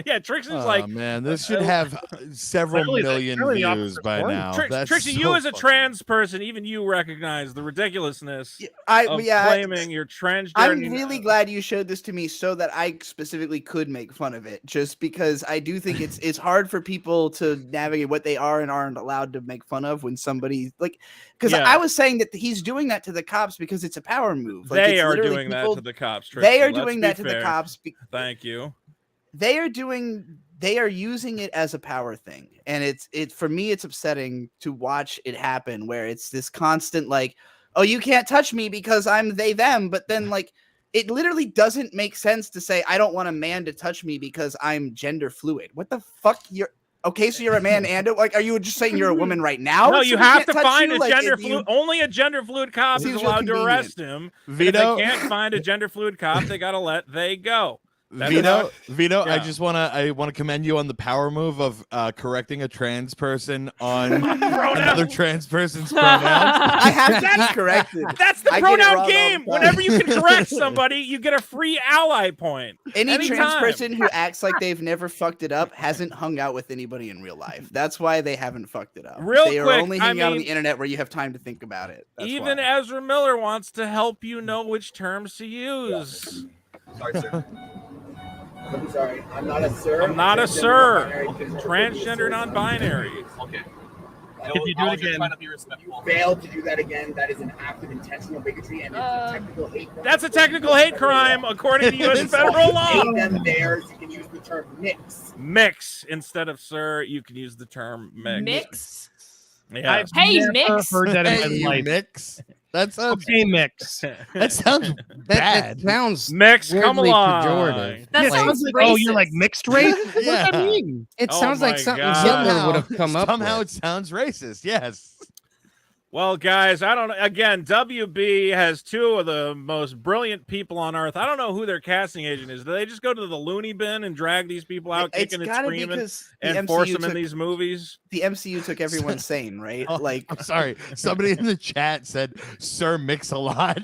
Yeah, Trixie's Oh like, man, this should have several Really, million really the views opposite by story. now. That's Trixie, so you as a fucking- trans person, even you recognize the ridiculousness I of yeah. claiming you're transgender. I'm really glad you showed this to me so that I specifically could make fun of it. Just because I do think it's hard for people to navigate what they are and aren't allowed to make fun of when somebody like. Because Yeah. I was saying that he's doing that to the cops because it's a power move. Like, They it's are literally doing people- that to the cops. Trixie. They are Let's doing be that to the fair. cops. Thank you. They are using it as a power thing, and it's for me it's upsetting to watch it happen where it's this constant like, oh, you can't touch me because I'm they them, but then like it literally doesn't make sense to say I don't want a man to touch me because I'm gender fluid. What the fuck? You're okay, so you're a man and like, are you just saying you're a woman right now? No, So you we have can't to touch find you? a Like, gender if you- fluid. Only a gender fluid cop is Seems real allowed to convenient. arrest him. If Vito, they can't find a gender fluid cop, they gotta let they go. That's Vito, I yeah. just wanna commend you on the power move of correcting a trans person on another trans person's pronouns. I have to be corrected. That's the I get it pronoun wrong all the game. time. Whenever you can correct somebody, you get a free ally point. Any trans Anytime. person who acts like they've never fucked it up hasn't hung out with anybody in real life. That's why they haven't fucked it up. Real they are quick, only I hanging out on mean- the internet where you have time to think about it. That's Even why. Ezra Miller wants to help you know which terms to use. Sorry, sir. I'm sorry. I'm not a sir. I'm not a sir. Transgender, Transgender non-binary. Okay. If you do it again, You failed to do that again. That is an act of intentional bigotry and it's a technical hate crime. That's a technical hate crime according to U.S. federal law. Hate them theirs. You can use the term mix. Mix instead of sir. You can use the term mix. Mix. Yeah. I've Hey, never Mix. heard that Hey, in my you life. mix. That sounds Okay, Mix. that sounds That bad. sounds Mix, come weirdly along. pejorative. That Yeah, it Like, sounds sounds like, oh, you're racist. like mixed race? What does that Yeah. mean? it Oh sounds my like something God. Hitler would have come up Somehow with. it sounds racist. Yes. Well, guys, I don't know. Again, WB has two of the most brilliant people on earth. I don't know who their casting agent is. Do they just go to the loony bin and drag these people out, It's kicking and gotta be screaming, because the and force MCU them in took- these movies? The MCU took everyone sane, right? Oh, Like I'm sorry. Somebody in the chat said Sir Mix-a-Lot.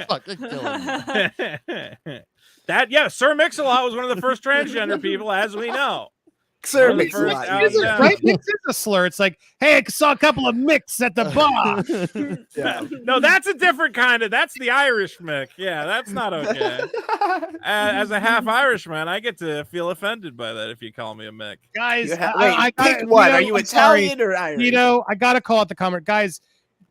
Fucking killing me. Sir Mix-a-Lot was one of the first transgender people, as we know. Sir One of the makes a first lot. out Is it there. right? Mix is a slur. It's like, hey, I saw a couple of mix at the bar. Yeah. No, that's a different kind of. That's the Irish Mick. Yeah, that's not okay. As a half Irishman, I get to feel offended by that if you call me a Mick. Guys, You ha- I Wait, gotta- pick one. Vito, Are you I'm sorry. Italian or Irish? Vito, I gotta call out the comment. Guys,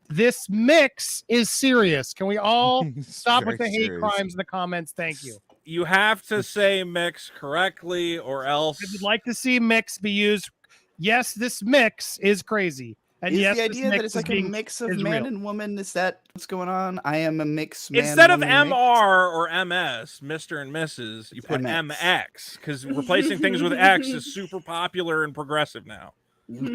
this mix is serious. Can we all stop with the Very hate serious. crimes in the comments? Thank you. You have to say mix correctly, or else. I would like to see mix be used. Yes, this mix is crazy. And Is yes, the this idea that mix it's is like a being- mix of is man real. and woman? Is that what's going on? I am a mix man. Instead of woman mix? MR or MS, Mr. and Mrs., you put MX. MX because replacing things with X is super popular and progressive now.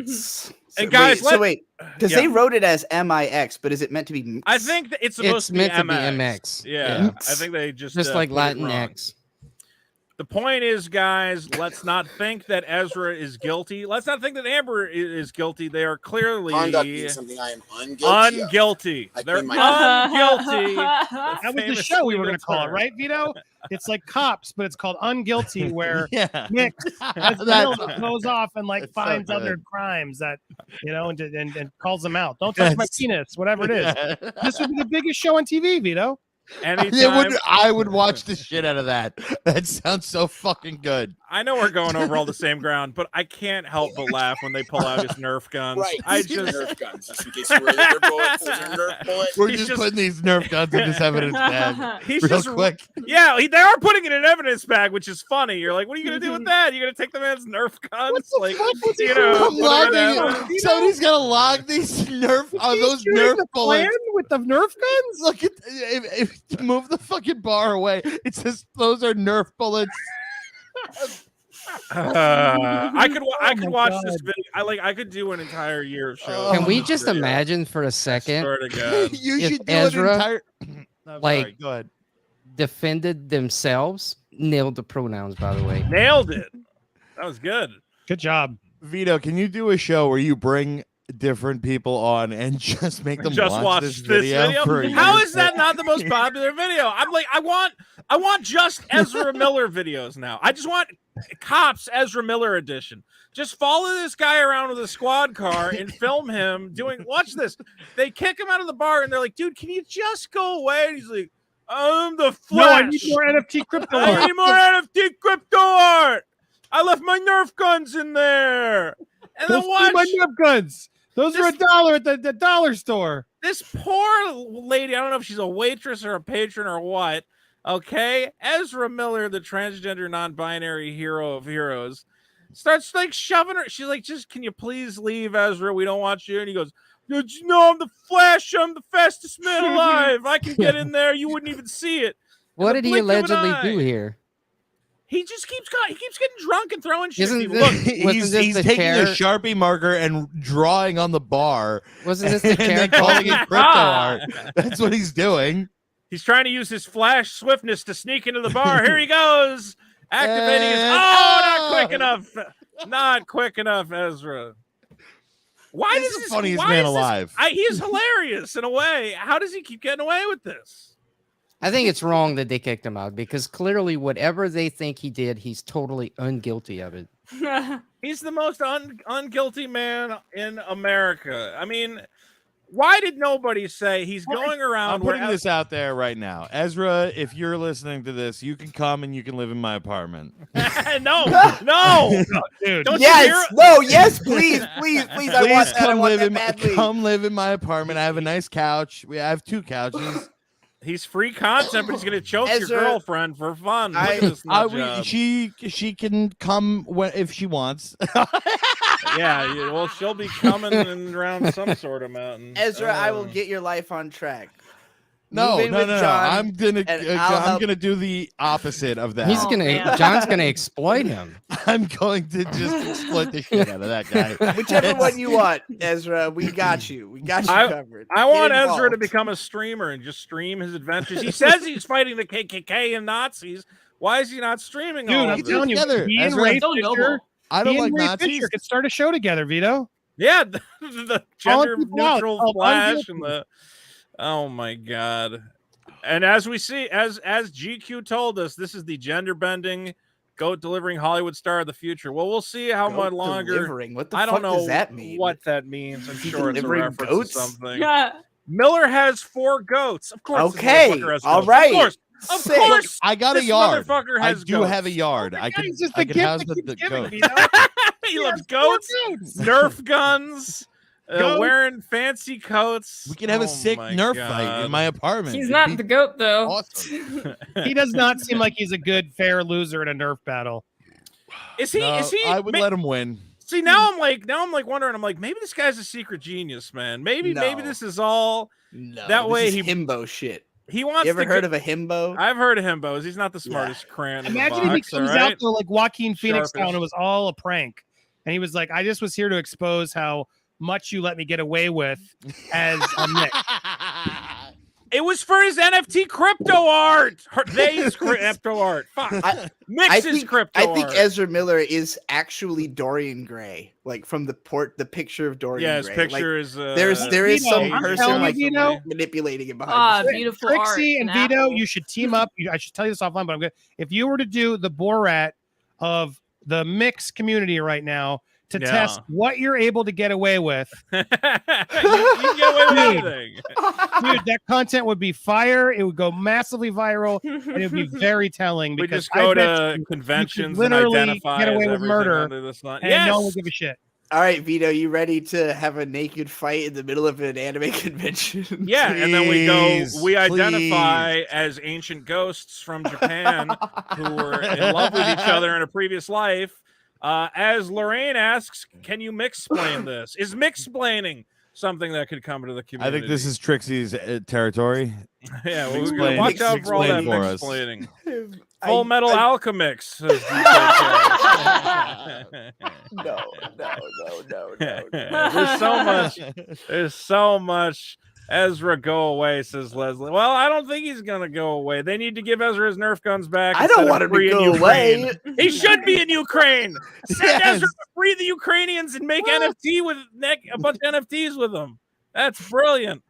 So, And guys, wait, because yeah. they wrote it as MIX, but is it meant to be? Mix? I think that it's supposed It's to be meant to MX. be MX. Yeah, Yeah. I think they just like put it wrong. Latinx. The point is, guys, let's not think that Ezra is guilty. Let's not think that Amber is guilty. They are clearly Conduct being something I am unguilty of. unguilty. I They're claim my- unguilty. That was the Famous show we were going legal to call it, term. right, Vito? It's like Cops, but it's called Unguilty, where Yeah. Mix as the That's- villain goes off and like It's so finds other good. crimes that and calls them out. Don't touch my Yes. penis, whatever it is. This would be the biggest show on TV, Vito. Anytime, I would watch the shit out of that. That sounds so fucking good. I know we're going over all the same ground, but I can't help but laugh when they pull out his Nerf guns. Right. I These just Nerf guns, just in case you were their bullets. Those are Nerf bullets. We're He's just putting these Nerf guns in this evidence bag. He's real just quick. Yeah, they are putting it in an evidence bag, which is funny. You're like, what are you gonna do with that? You're gonna take the man's Nerf guns? Like, you know, I'm logging it. Somebody's gonna log these Nerf those Nerf bullets with the Nerf guns. Look at if move the fucking bar away. It says those are Nerf bullets. I could my watch God. this video. I could do an entire year of shows. Can we on just this video. imagine for a I second swear to God. You If should do Ezra, an entire. I'm like- sorry, go ahead. defended themselves? Nailed the pronouns, by the way. Nailed it. That was good. Good job. Vito, can you do a show where you bring different people on and just make them Just watch this this video? For a How year? is that not the most popular video? I'm like, I want just Ezra Miller videos now. I just want Cops Ezra Miller edition. Just follow this guy around with a squad car and film him doing. Watch this. They kick him out of the bar and they're like, dude, can you just go away? And he's like, I'm the Flash. No, I need more NFT crypto I art. need more NFT crypto art. I left my Nerf guns in there. And then Those watch my Nerf guns. Those are $1 at the dollar store. this poor lady. I don't know if she's a waitress or a patron or what. Okay, Ezra Miller, the transgender non-binary hero of heroes, starts like shoving her. She's like, just can you please leave, Ezra? We don't want you. And he goes, did you know I'm the Flash? I'm the fastest man alive. I can get in there. You wouldn't even see it. In What the did he blink of an allegedly eye. do here? He just keeps getting drunk and throwing shit. at Isn't people. this- Look, Wasn't he's this the taking chair- a Sharpie marker and drawing on the bar. Wasn't this the and chair then calling it crypto Ah. art. That's what he's doing. he's trying to use his Flash swiftness to sneak into the bar. Here he goes, activating his. Oh, not quick enough. Not quick enough, Ezra. Why He's does the this? funniest why man is this- alive. He is hilarious in a way. How does he keep getting away with this? I think it's wrong that they kicked him out because clearly, whatever they think he did, he's totally unguilty of it. He's the most unguilty man in America. I mean, why did nobody say he's going around? I'm putting where- this out there right now. Ezra, if you're listening to this, you can come and you can live in my apartment. no, Dude. Don't you Yes, hear? no, yes, please, please, please. I want that. I come want live that in my, badly. come live in my apartment. I have a nice couch. I have 2 couches. He's free content, but he's gonna choke Ezra, your girlfriend for fun. Look I- at this nut job. She can come if she wants. Yeah, well, she'll be coming in around some sort of mountain. Ezra, I will get your life on track. No, Move in no, with no, no. John, I'm gonna and I'll I'm help- gonna do the opposite of that. He's Oh, gonna, man. John's gonna exploit him. I'm going to just exploit the shit out of that guy. Whichever one you want, Ezra. We got you. We got you covered. I want Get Ezra to involved. become a streamer and just stream his adventures. He says he's fighting the KKK and Nazis. Why is he not streaming Dude, all I'm of telling you, together. he and Ezra, Ray so Fisher, noble. I don't he like and Ray Nazis. Fisher could start a show together, Vito. Yeah, the All gender people out. neutral Oh, Flash unguilty. and the. Oh my God! And as we see, as GQ told us, this is the gender bending, goat delivering Hollywood star of the future. Well, we'll see how Goat much longer. delivering? What the I fuck don't know does that mean? what that means. I'm Is he sure it's a delivering reference goats? to something. Yeah. Miller has 4 goats. Of course. this Okay, motherfucker has all goats. right. Of Sick. course. I got a This yard. motherfucker I has do goats. have a yard. I can He's just I the can gift house that the keeps giving, goat. Vito. He loves Four goats, goats. Nerf guns, Goats. wearing fancy coats. We can have Oh a sick my Nerf God. fight in my apartment. He's It'd not be the goat though. awesome. He does not seem like he's a good, fair loser in a Nerf battle. Is he? No, Is he? I would let him win. See, now I'm like wondering. I'm like, maybe this guy's a secret genius, man. Maybe No. this is all. No, That this way is he- himbo shit. He wants You ever to heard get- of a himbo? I've heard of himbos. He's not the smartest crayon in the Imagine if he box, comes all right? out though like Joaquin Phoenix Sharpish. and it was all a prank. And he was like, I just was here to expose how much you let me get away with as a mix. It was for his NFT crypto art. They's crypto art. Fuck. I Mix's think, crypto I think art. Ezra Miller is actually Dorian Gray, like from the picture of Dorian Yeah, his Gray. picture Like, is. there is Vito, some I'm person telling you, like Vito. manipulating him behind. the scenes. Beautiful Trixie art. and An Vito, apple. you should team up. I should tell you this offline, but I'm good. If you were to do the Borat of the mix community right now, to Yeah. test what you're able to get away with. you can get away with anything. Dude, that content would be fire. It would go massively viral, and it would be very telling. We Because just go I bet to you conventions and literally identify get away as with everything murder, under the sun. and Yes! no one will give a shit. All right, Vito, you ready to have a naked fight in the middle of an anime convention? Yeah, and then we Please, identify please. as ancient ghosts from Japan who were in love with each other in a previous life. As Lorraine asks, can you mix-splain this? Is mix-splaining something that could come to the I community? think this is Trixie's territory. Yeah, well, Explain- watch out for all that explain for us. mix-splaining. Full Metal Alchemix. Says No. There's so much. Ezra, go away, says Leslie. Well, I don't think he's gonna go away. They need to give Ezra his Nerf guns back. I don't instead of want him to free in go Ukraine. away. He should be in Ukraine. Send Yes. Ezra to free the Ukrainians and make NFT with a bunch of NFTs with them. That's brilliant.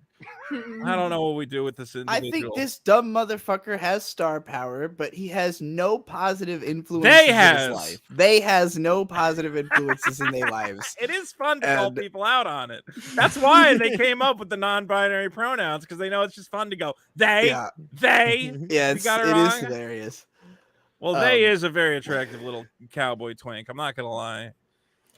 I don't know what we do with this I individual. think this dumb motherfucker has star power, but he has no positive influences They in has. his life. They has no positive influences in their lives. It is fun to call And- people out on it. That's why they came up with the non-binary pronouns, because they know it's just fun to go they, Yeah. they. Yeah, You it's, got it it is wrong? hilarious. Well, they Um, is a very attractive little cowboy twink. I'm not gonna lie.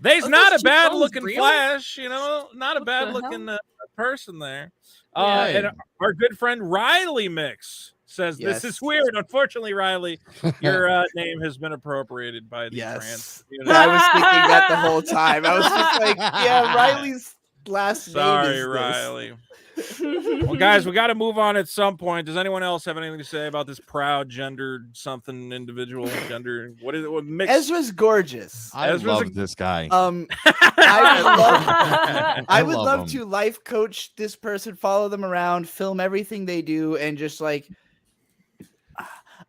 They's Are not a those two bad phones looking real? Flash, you know, not a What bad the looking person there. Yeah. And our good friend Riley Mix says this is Yes. weird. Unfortunately, Riley, your name has been appropriated by the trans Yes. community. I was thinking that the whole time. I was just like, yeah, Riley's last Sorry, name is Riley. Well, guys, we got to move on at some point. Does anyone else have anything to say about this proud gendered something individual? Gender? What is it? What mixed? Ezra's gorgeous. I Ezra's love this guy. I would love love him. to life coach this person, follow them around, film everything they do, and just like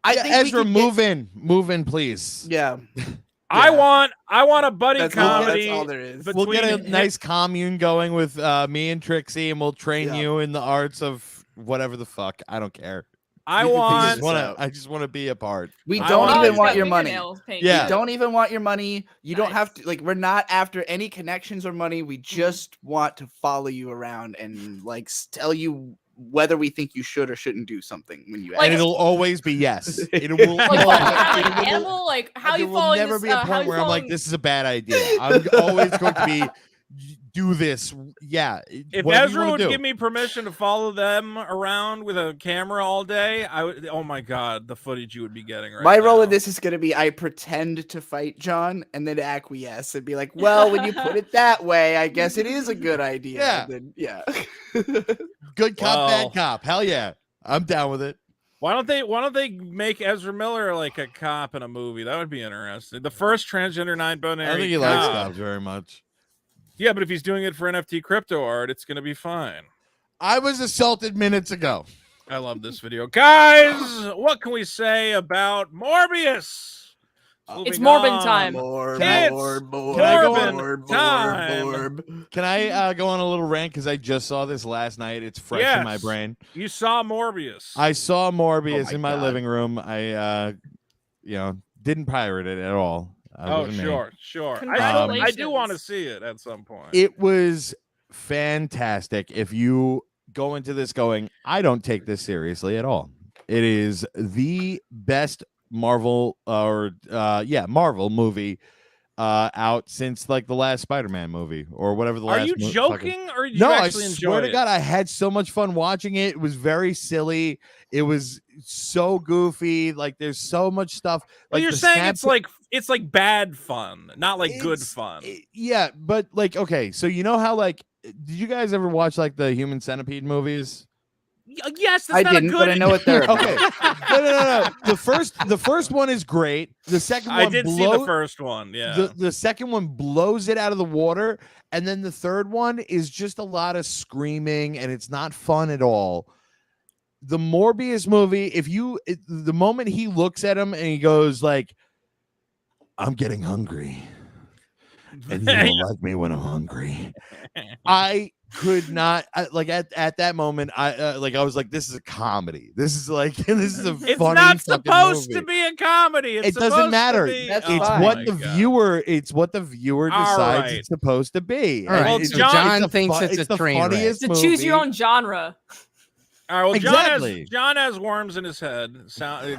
I Yeah, think we Ezra, could get- move in, please. Yeah, I want a buddy that's comedy. all there is. but- We'll get a between- nice commune going with me and Trixie, and we'll train Yeah. you in the arts of whatever the fuck. I don't care. I You can want. figure this out. I just want to be a part. We I don't want- even He's want got your money. fingernails painted. Yeah. We don't even want your money. You don't Nice. have to, like, we're not after any connections or money. We just want to follow you around and like tell you whether we think you should or shouldn't do something when you Like- And it'll always be yes. It will, Like, what, kind of like animal? Like how there you will following never this? be a how point you where I'm like, following- this is a bad idea. I'm always going to be do this. Yeah. If whatever you Ezra wanna would do. give me permission to follow them around with a camera all day, I would. Oh my god, the footage you would be getting right My role now. in this is going to be I pretend to fight John and then acquiesce and be like, well, when you put it that way, I guess it is a good idea. Yeah. And then, yeah. Good cop, Well- bad cop. Hell yeah. I'm down with it. Why don't they make Ezra Miller like a cop in a movie? That would be interesting. The first transgender non-binary. I don't think he likes cops very much. Yeah, but if he's doing it for NFT crypto art, it's gonna be fine. I was assaulted minutes ago. I love this video, guys. What can we say about Morbius? It's Moving Morbin on. time. More, It's more, more, Can I go more, on? more, Time. more. Can I go on a little rant because I just saw this last night? It's fresh in my Yes. brain. You saw Morbius. I saw Morbius my in my God. living room. I didn't pirate it at all. Oh, Wasn't me. sure. I do Congratulations. want to see it at some point. It was fantastic. If you go into this going, I don't take this seriously at all. It is the best Marvel Marvel movie out since like the last Spider-Man movie or whatever the Are last you fucking- joking or you No, I actually swear enjoyed to it? God, I had so much fun watching it. It was very silly. It was so goofy. Like there's so much stuff. But Like you're the saying snap- it's like bad fun, not like good It's- fun. Yeah, but like okay, so you know how like did you guys ever watch like the Human Centipede movies? Yes, that's I not didn't, a good. but I know what they're about. Okay, no. The first one is great. The second one I did see the first one. Yeah. The second one blows it out of the water, and then the third one is just a lot of screaming, and it's not fun at all. The Morbius movie, the moment he looks at him and he goes like, "I'm getting hungry, and you don't like me when I'm hungry," I could not like at that moment. I was like, this is a comedy. This is like this is a It's funny not fucking supposed movie. to be a comedy. It's It doesn't supposed matter. to be- That's It's fine. what my the God. viewer. It's what the viewer All decides right. it's supposed to be. All right, Well, It's so John- John the thinks fu- it's a the train wreck. funniest To choose your movie. own genre. All right, well, Exactly. John has worms in his head.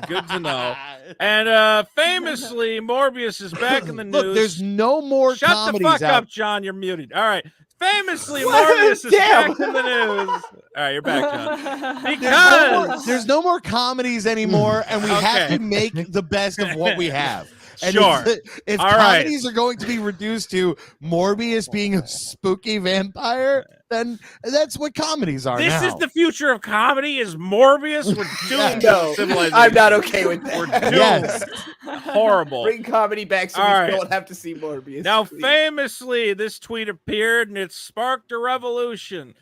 Good to know. And famously, Morbius is back in the news. Look, there's no more Shut the comedies fuck out. up, John. You're muted. All right. Famously, Morbius is Damn. back in the news. All right, you're back, John. There's no more comedies anymore, and we have Okay. to make the best of what we have. And Sure. if All right. comedies are going to be reduced to Morbius being a spooky vampire, then that's what comedies are This now. is the future of comedy. Is Morbius? We're doomed. No, Civilization. I'm not okay with that. We're doomed. Yes. Horrible. Bring comedy back so All we right. don't have to see Morbius. Now, please. famously, this tweet appeared and it sparked a revolution.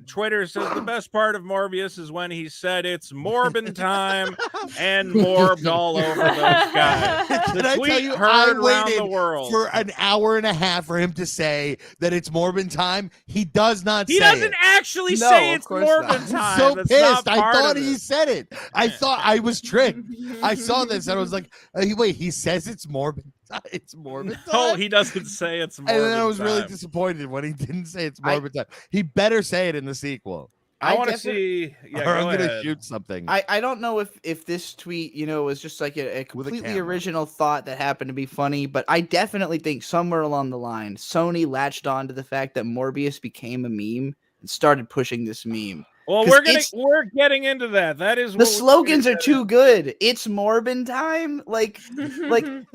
Twitter says the best part of Morbius is when he said it's Morbin time and morbed all over those guys. The Can I tweet tell you, heard I around waited the world. for an hour and a half for him to say that it's Morbin time. He does not He say doesn't it. actually No, say of it's course Morbin not. time. I'm so That's pissed. not I part thought of he it. said it. I thought I was tricked. I saw this and I was like, wait, he says it's Morbin. It's Morbin time. No, he doesn't say it's Morbin And then I was really time. disappointed when he didn't say it's Morbin time. He better say it in the sequel. I want to definitely- see. Yeah, or go I'm gonna ahead. shoot something. I don't know if this tweet, was just like a completely camera. original thought that happened to be funny, but I definitely think somewhere along the line, Sony latched on to the fact that Morbius became a meme and started pushing this meme. Well, 'Cause we're getting into that. That is The what slogans are too good. It's Morbin time. Like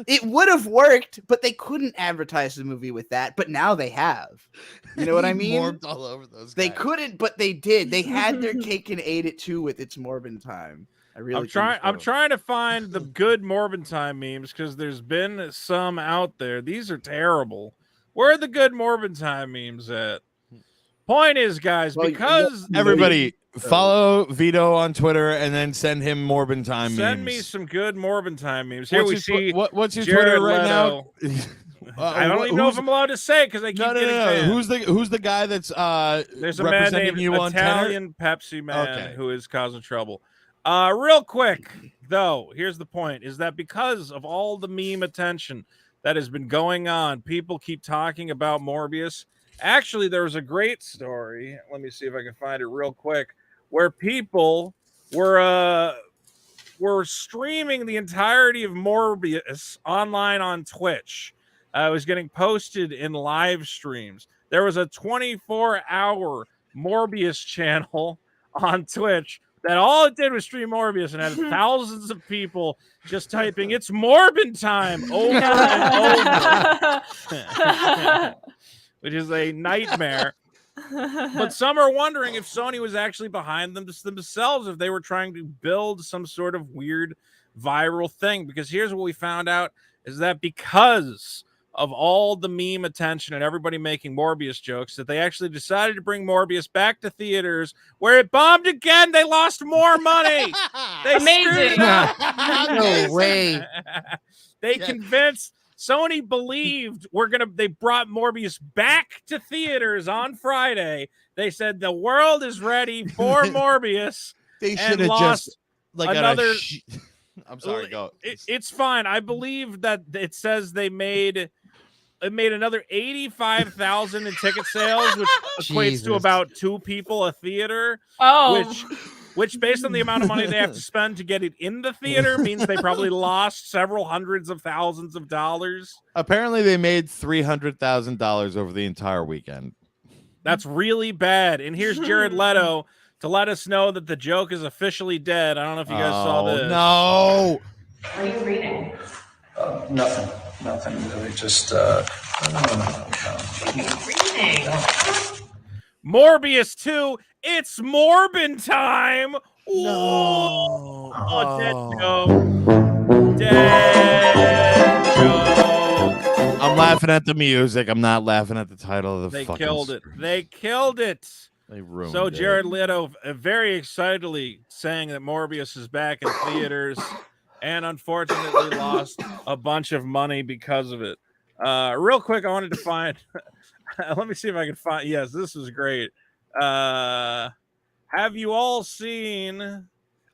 it would have worked, but they couldn't advertise the movie with that. But now they have. You know what I He mean? morbed all over those They guys. couldn't, but they did. They had their cake and ate it too with It's Morbin time. I really. I'm trying to find the good Morbin time memes because there's been some out there. These are terrible. Where are the good Morbin time memes at? Point is, guys, Well, because Everybody, follow Vito on Twitter and then send him Morbin time send memes. me some good Morbin time memes. Here we What's your see. what's your Jared Twitter right now? I don't even know if I'm allowed to say because I keep No. getting banned. Who's the guy that's There's a man representing named you on Tenor? Italian Pepsi man Okay. who is causing trouble. Real quick, though, here's the point: is that because of all the meme attention that has been going on, people keep talking about Morbius. Actually, there was a great story. Let me see if I can find it real quick, where people were streaming the entirety of Morbius online on Twitch. It was getting posted in live streams. There was a 24-hour Morbius channel on Twitch that all it did was stream Morbius and had thousands of people just typing "It's Morbin time" over and over, which is a nightmare. But some are wondering if Sony was actually behind them themselves, if they were trying to build some sort of weird viral thing. Because here's what we found out is that because of all the meme attention and everybody making Morbius jokes, that they actually decided to bring Morbius back to theaters where it bombed again. They lost more money. They Amazing. screwed it up. No way. They convinced Sony believed they brought Morbius back to theaters on Friday. They said the world is ready for Morbius. They and should have lost just like another. I'm sorry, go. It's fine. I believe that it says they made another 85,000 in ticket sales, which equates to Jesus. about 2 people a theater. Oh. Which based on the amount of money they have to spend to get it in the theater means they probably lost several hundreds of thousands of dollars. Apparently, they made $300,000 over the entire weekend. That's really bad. And here's Jared Leto to let us know that the joke is officially dead. I don't know if you guys saw this. No. What are you reading? Nothing really. Just reading. Morbius 2, it's Morbin time. No. Oh, dead joke. Dead joke. I'm laughing at the music. I'm not laughing at the title of the They fucking killed it. screen. They killed it. They ruined So it. Jared Leto very excitedly saying that Morbius is back in theaters and unfortunately lost a bunch of money because of it. Real quick, I wanted to find Let me see if I can find. Yes, this is great. Have you all seen?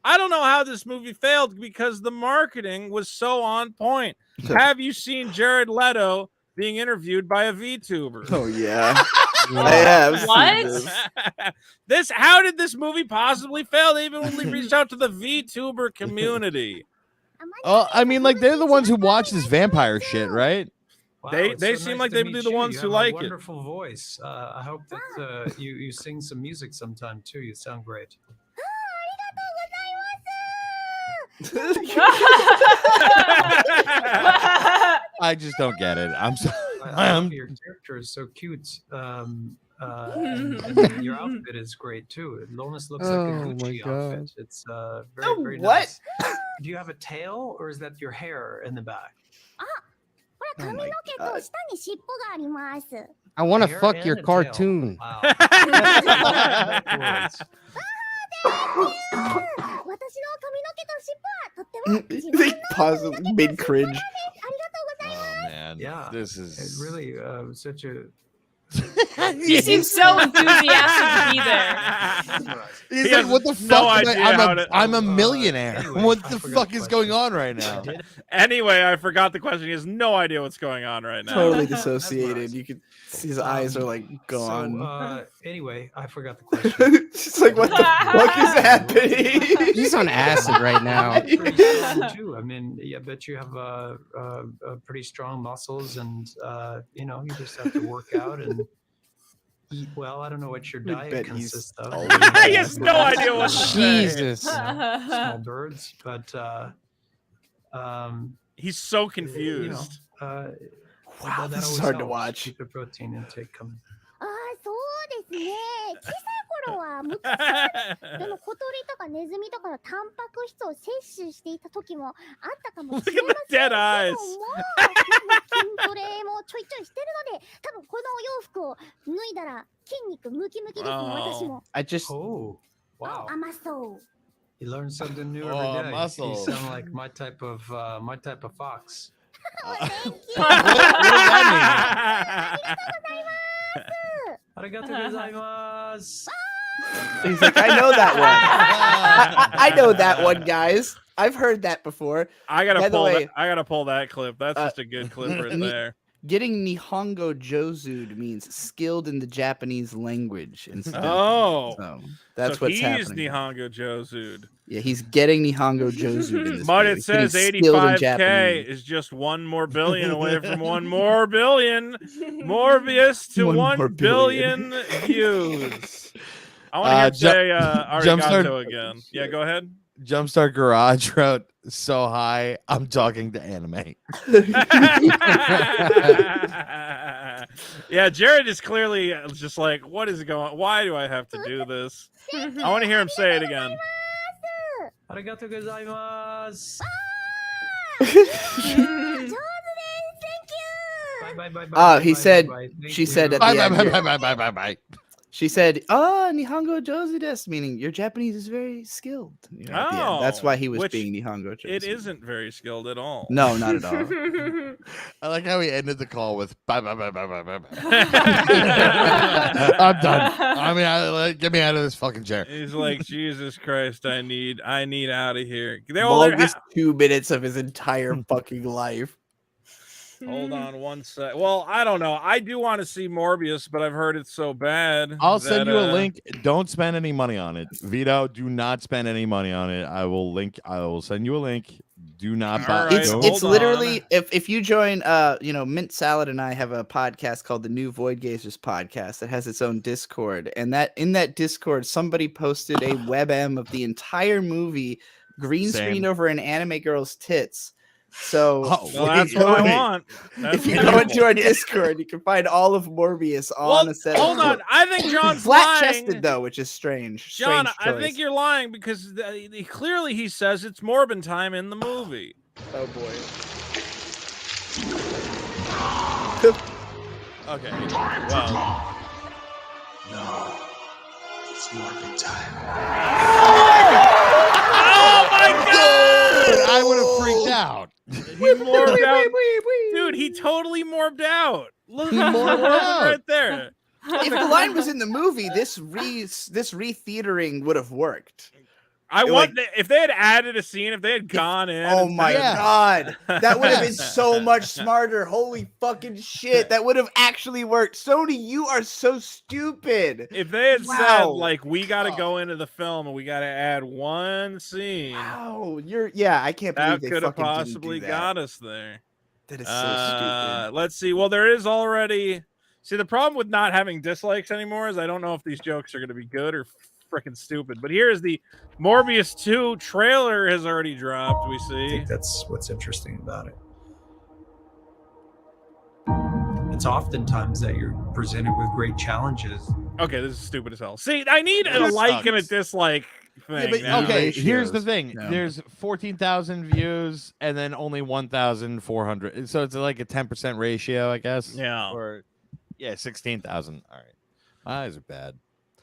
I don't know how this movie failed because the marketing was so on point. Have you seen Jared Leto being interviewed by a VTuber? Oh yeah. I have seen What? this. How did this movie possibly fail? They even only reached out to the VTuber community. Oh, I mean, like they're the ones who watch this vampire shit, right? Wow, They it's so seem nice like to they would meet be the you. ones You who have a like it. wonderful voice. I hope that you sing some music sometime too. You sound great. I just don't get it. I'm sorry. I love your character is so cute. And your outfit is great too. It almost looks like a Oh, Gucci my outfit. It's very, very what? nice. Do you have a tail or is that your hair in the back? Oh my God. I want to Hair fuck and your a tail. cartoon. Wow. They pause mid cringe. Oh man, Yeah, this It is really such a. You seem so enthusiastic to be there. He's He like, has what the no fuck? idea how to- I'm a millionaire. Anyway, What I the forgot fuck the is going question. on right now? Anyway, I forgot the question. He has no idea what's going on right now. Totally That's dissociated. nice. You could see his eyes are like gone. So, anyway, I forgot the question. She's like, what the fuck is happening? He's on acid right now. Pretty strong too. I mean, I bet you have pretty strong muscles, and you just have to work out and eat well. I don't know what your I diet bet he's consists of. He has no idea what to say. Jesus. Small birds, but He's so confused. Wow, that this is always hard to helps. watch. Keep the protein intake coming. そうですね。小さい頃は昔でも小鳥とかネズミとかのタンパク質を摂取していた時もあったかもし Look れ at ま the せん dead け eyes. ども、筋トレもちょいちょいしてるので、多分このお洋服を脱いだら筋肉ムキムキですね、私も。 I just Oh, wow! 甘そう。 You learn something new Oh, every day. muscle. You sound like my type of fox. Arigatou gozaimasu. He's like, I know that one. I know that one, guys. I've heard that before. I gotta By the pull way, that. I gotta pull that clip. That's just a good clip right there. Getting Nihongo Jozu'd means skilled in the Japanese language instead. Oh, So that's so what's he's happening. Nihongo Jozu'd. Yeah, he's getting Nihongo Jozu'd in this But movie. it says He's getting skilled in 85K Japanese. is just 1 more billion away from 1 more billion. Morbius to 1 more 1 billion views. I want to hear him say arigato again. Yeah, go ahead. Jumpstart Garage wrote, so high, I'm talking to anime. Yeah, Jared is clearly just like, what is going on? Why do I have to do this? I want to hear him say it again. Arigatou gozaimasu. Bye, bye, bye, bye, He bye, said, bye. Thank she you. said at Bye, the bye, end, bye, bye, bye, bye, bye. she said, Nihongo Jozu desu, meaning your Japanese is very skilled. You know, at the end. That's why he was which being Nihongo Jozu. It isn't very skilled at all. No, not at all. I like how he ended the call with bye, bye, bye, bye, bye, bye, bye. I'm done. I mean, get me out of this fucking chair. He's like, Jesus Christ, I need out of here. Longest 2 minutes of his entire fucking life. Hold on 1 sec. Well, I don't know. I do want to see Morbius, but I've heard it's so bad. I'll send you a link. Don't spend any money on it. Vito, do not spend any money on it. I will send you a link. Do not buy All right, It's literally if you join Mint Salad and I have a podcast called the New Void Gazers podcast that has its own Discord, and that in that Discord somebody posted a WebM of the entire movie green screen over an anime girl's tits. So that's what I want. If you go into our Discord, you can find all of Morbius on a set. Hold on, I think John's flat-chested lying. though, which is strange. John, Strange I think you're lying because clearly he says it's Morbin time in the movie. Oh boy. Okay. Well. No, it's Morbin time. Oh my God! I would have freaked out. He morbed out. Dude, he totally morbed out. Look, He more right there. If the line was in the movie, this re-theatering would have worked. I want if they had added a scene, if they had gone in. Oh my god, that would have been so so much smarter. Holy fucking shit, that would have actually worked. Sony, you are so stupid. If they had said like we got to go into the film and we got to add one scene. Wow, I can't believe that they could have fucking possibly didn't do that. got us there. That is so stupid. Let's see. Well, there is already. See, the problem with not having dislikes anymore is I don't know if these jokes are going to be good or freaking stupid. But here is the Morbius 2 trailer has already dropped. We see. I think that's what's interesting about it. It's oftentimes that you're presented with great challenges. Okay, this is stupid as hell. See, I need a like and a dislike thing. But, now. okay, here's the thing. Yeah. There's 14,000 views and then only 1,400. So it's like a 10% ratio, I guess. Yeah. Or 16,000. All right. My eyes are bad.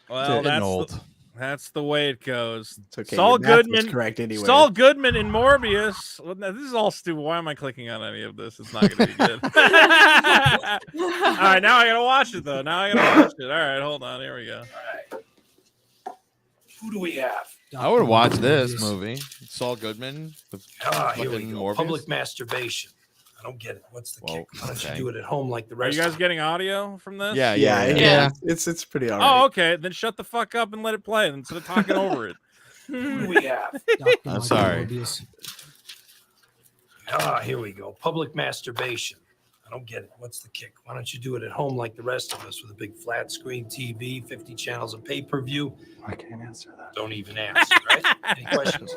Well, Getting old. That's the way it goes. It's okay. Saul your math was Goodman, correct anyway. Saul Goodman in Morbius. Well, this is all stupid. Why am I clicking on any of this? It's not going to be good. All right, now I got to watch it though. Now I got to watch it. All right, hold on. Here we go. Who do we have? I would watch this movie. Saul Goodman. Here we fucking go. Morbius. Public masturbation. I don't get it. What's the kick? Why don't you do it at home like the Are rest you guys of them? getting audio from this? Yeah. It's pretty alright. Oh, okay. Then shut the fuck up and let it play instead of talking over it. Who do we have? I'm sorry. Here we go. Public masturbation. I don't get it. What's the kick? Why don't you do it at home like the rest of us with a big flat screen TV, 50 channels of pay-per-view? I can't answer that. Don't even ask, right? Any questions?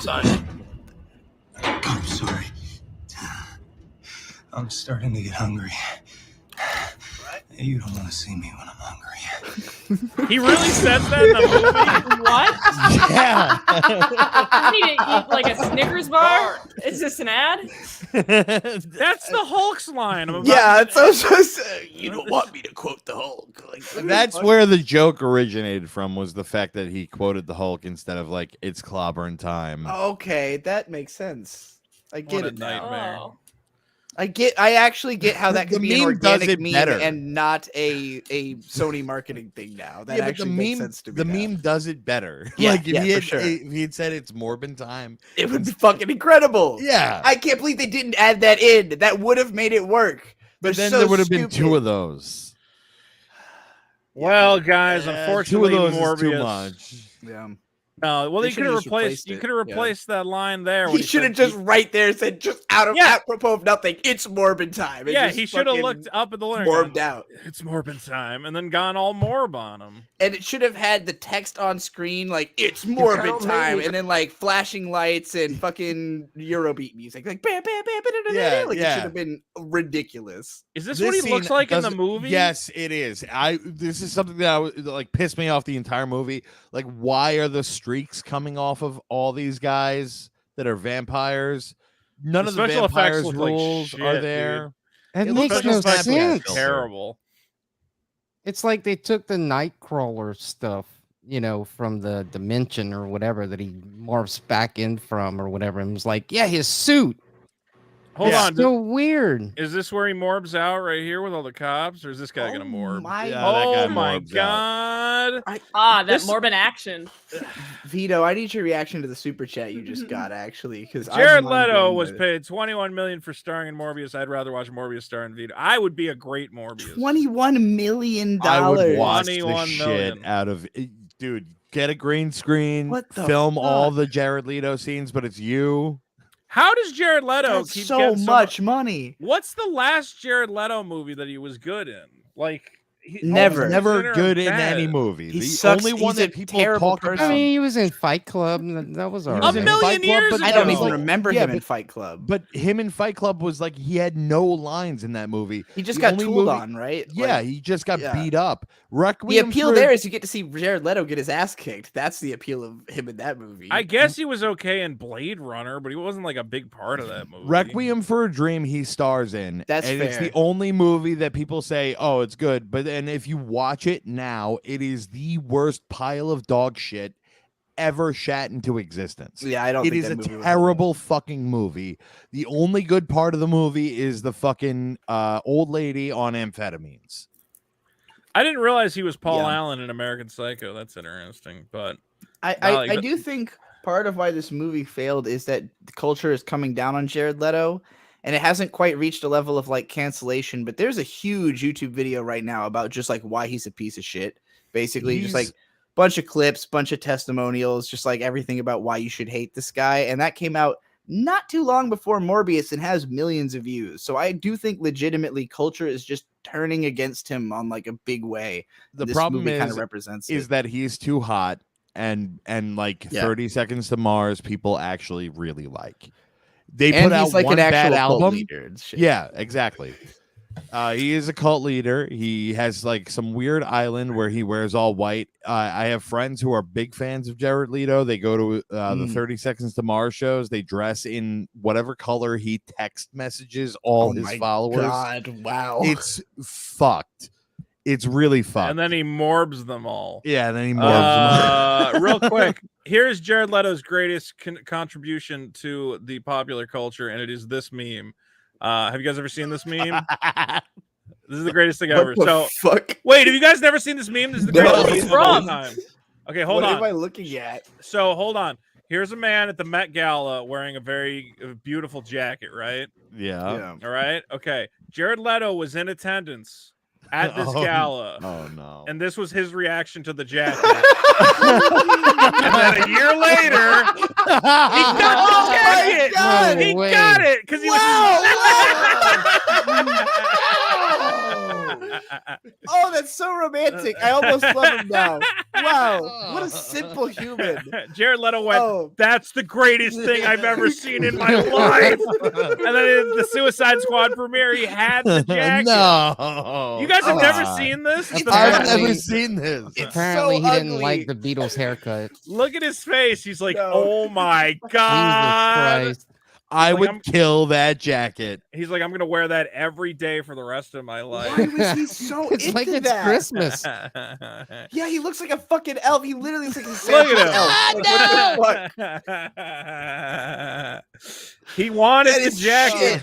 Son. I'm sorry. I'm starting to get hungry. You don't want to see me when I'm hungry. He really says that in the movie? What? Yeah. I need to eat like a Snickers bar? Is this an ad? That's the Hulk's line. It's also you don't want me to quote the Hulk. Like, That's where the joke originated from, was the fact that he quoted the Hulk instead of like it's clobbering time. Okay, that makes sense. I get What a it now. nightmare. Oh. I actually get how that The could be an meme does organic it meme better. and not a Sony marketing thing now. That Yeah, but actually makes sense to me. the now. meme does it better. Yeah, Like if yeah, he for had sure. if he had said it's Morbin time, It would be fucking incredible. Yeah. I can't believe they didn't add that in. That would have made it work. but They're then so there would have been stupid. two of those. Well, guys, Two unfortunately, of those Morbius. is too much. Yeah. Well, They you could have should've just replaced. replaced You it, could have yeah. replaced that line there. when He should have said- just right there said just apropos of nothing. It's Morbin time. and Yeah, just he should have fucking looked up at the lyric. Morbed out. It's Morbin time, and then gone all Morb on him. And it should have had the text on screen like it's kinda Morbid made time, me- and then like flashing lights and fucking Eurobeat music, like bam, bam, bam, bam, bam, Yeah, like it yeah. should have been ridiculous. Is this what he looks scene like in the doesn't- movie? Yes, it is. This is something that like pissed me off the entire movie. Like, why are the streaks coming off of all these guys that are vampires? None The of the special effects vampires look like rules shit, are there. It It makes looks no like a special sense. effects Terrible. It's like they took the Nightcrawler stuff, from the dimension or whatever that he morphs back in from or whatever, and was like, yeah, his suit. Hold It's on. so weird. Is this where he morbs out right here with all the cops, or is this guy gonna morb? my Yeah, that guy Oh my morbs out. god! That This- Morbin action. Vito, I need your reaction to the super chat you just got, actually, because Jared Leto was paid $21 million for starring in Morbius. I'd rather watch Morbius star in Vito. I would be a great Morbius. $21 million. I would watch the 21 shit million. out of dude. Get a green screen, What the film all fuck? the Jared Leto scenes, but it's you. How does Jared Leto That's keep so getting much money. What's the last Jared Leto movie that he was good in? Like Never. Never good in bad. any movie. He the sucks. only one He's a that people terrible talk person. about. I mean, he was in Fight Club. And that was all He right. was in Fight Club, but I don't ago. even remember Yeah, him in but- Fight Club. But him in Fight Club was like he had no lines in that movie. He just The got only tooled movie- on, right? Yeah, Like, he just got yeah. beat up. the Requiem appeal for- there is you get to see Jared Leto get his ass kicked. That's the appeal of him in that movie. I guess he was okay in Blade Runner, but he wasn't like a big part of that movie. Requiem for a Dream he stars in. That's and it's fair. the only movie that people say, oh, it's good. But then if you watch it now, it is the worst pile of dog shit ever shat into existence. Yeah, I don't It think is that a movie was terrible fucking movie. The only good part of the movie is the fucking old lady on amphetamines. I didn't realize he was Paul Yeah. Allen in American Psycho. That's interesting, but I do think part of why this movie failed is that the culture is coming down on Jared Leto, and it hasn't quite reached a level of like cancellation. But there's a huge YouTube video right now about just like why he's a piece of shit. Basically, just like bunch of clips, bunch of testimonials, just like everything about why you should hate this guy. And that came out not too long before Morbius and has millions of views. So I do think legitimately culture is just turning against him on like a big way. The This problem movie kind is of represents is it. that he's too hot, and like Yeah. 30 Seconds to Mars people actually really like. They And put he's out like one an bad actual cult album. leader and shit. Yeah, exactly. He is a cult leader. He has like some weird island where he wears all white. I have friends who are big fans of Jared Leto. They go to the 30 Seconds to Mars shows. They dress in whatever color he text messages all his followers. God, wow. It's fucked. It's really fucked. and then he morbs them all. Yeah, then he morbs them. Real quick, here's Jared Leto's greatest contribution to the popular culture, and it is this meme. Have you guys ever seen this meme? This is the greatest thing ever. What the So, fuck? wait, have you guys never seen this meme? This is the No. greatest What's meme of all wrong? time. Okay, hold what on. am I looking at? So, hold on. Here's a man at the Met Gala wearing a very beautiful jacket, right? Yeah. All right. Okay. Jared Leto was in attendance at this gala. Oh no. And this was his reaction to the jacket. And then a year later, he got the jacket. God. He No way. got it because he Oh, that's so romantic. I almost love him now. Wow, what a simple human. Jared Leto went, Oh. "That's the greatest thing I've ever seen in my life." And then in the Suicide Squad premiere, he had the jacket. No. You guys have Oh. never seen this? It's I've Apparently- never seen this. Apparently, so he didn't ugly. like the Beatles haircut. Look at his face. He's like, No. "Oh my Jesus god!" Christ. I like, would I'm- kill that jacket. He's like, "I'm gonna wear that every day for the rest of my life." Why was he so It's into like it's that? Christmas. Yeah, he looks like a fucking elf. He literally looks like a Look Santa at him. elf. Like, what the fuck? He wanted That the is jacket. shit.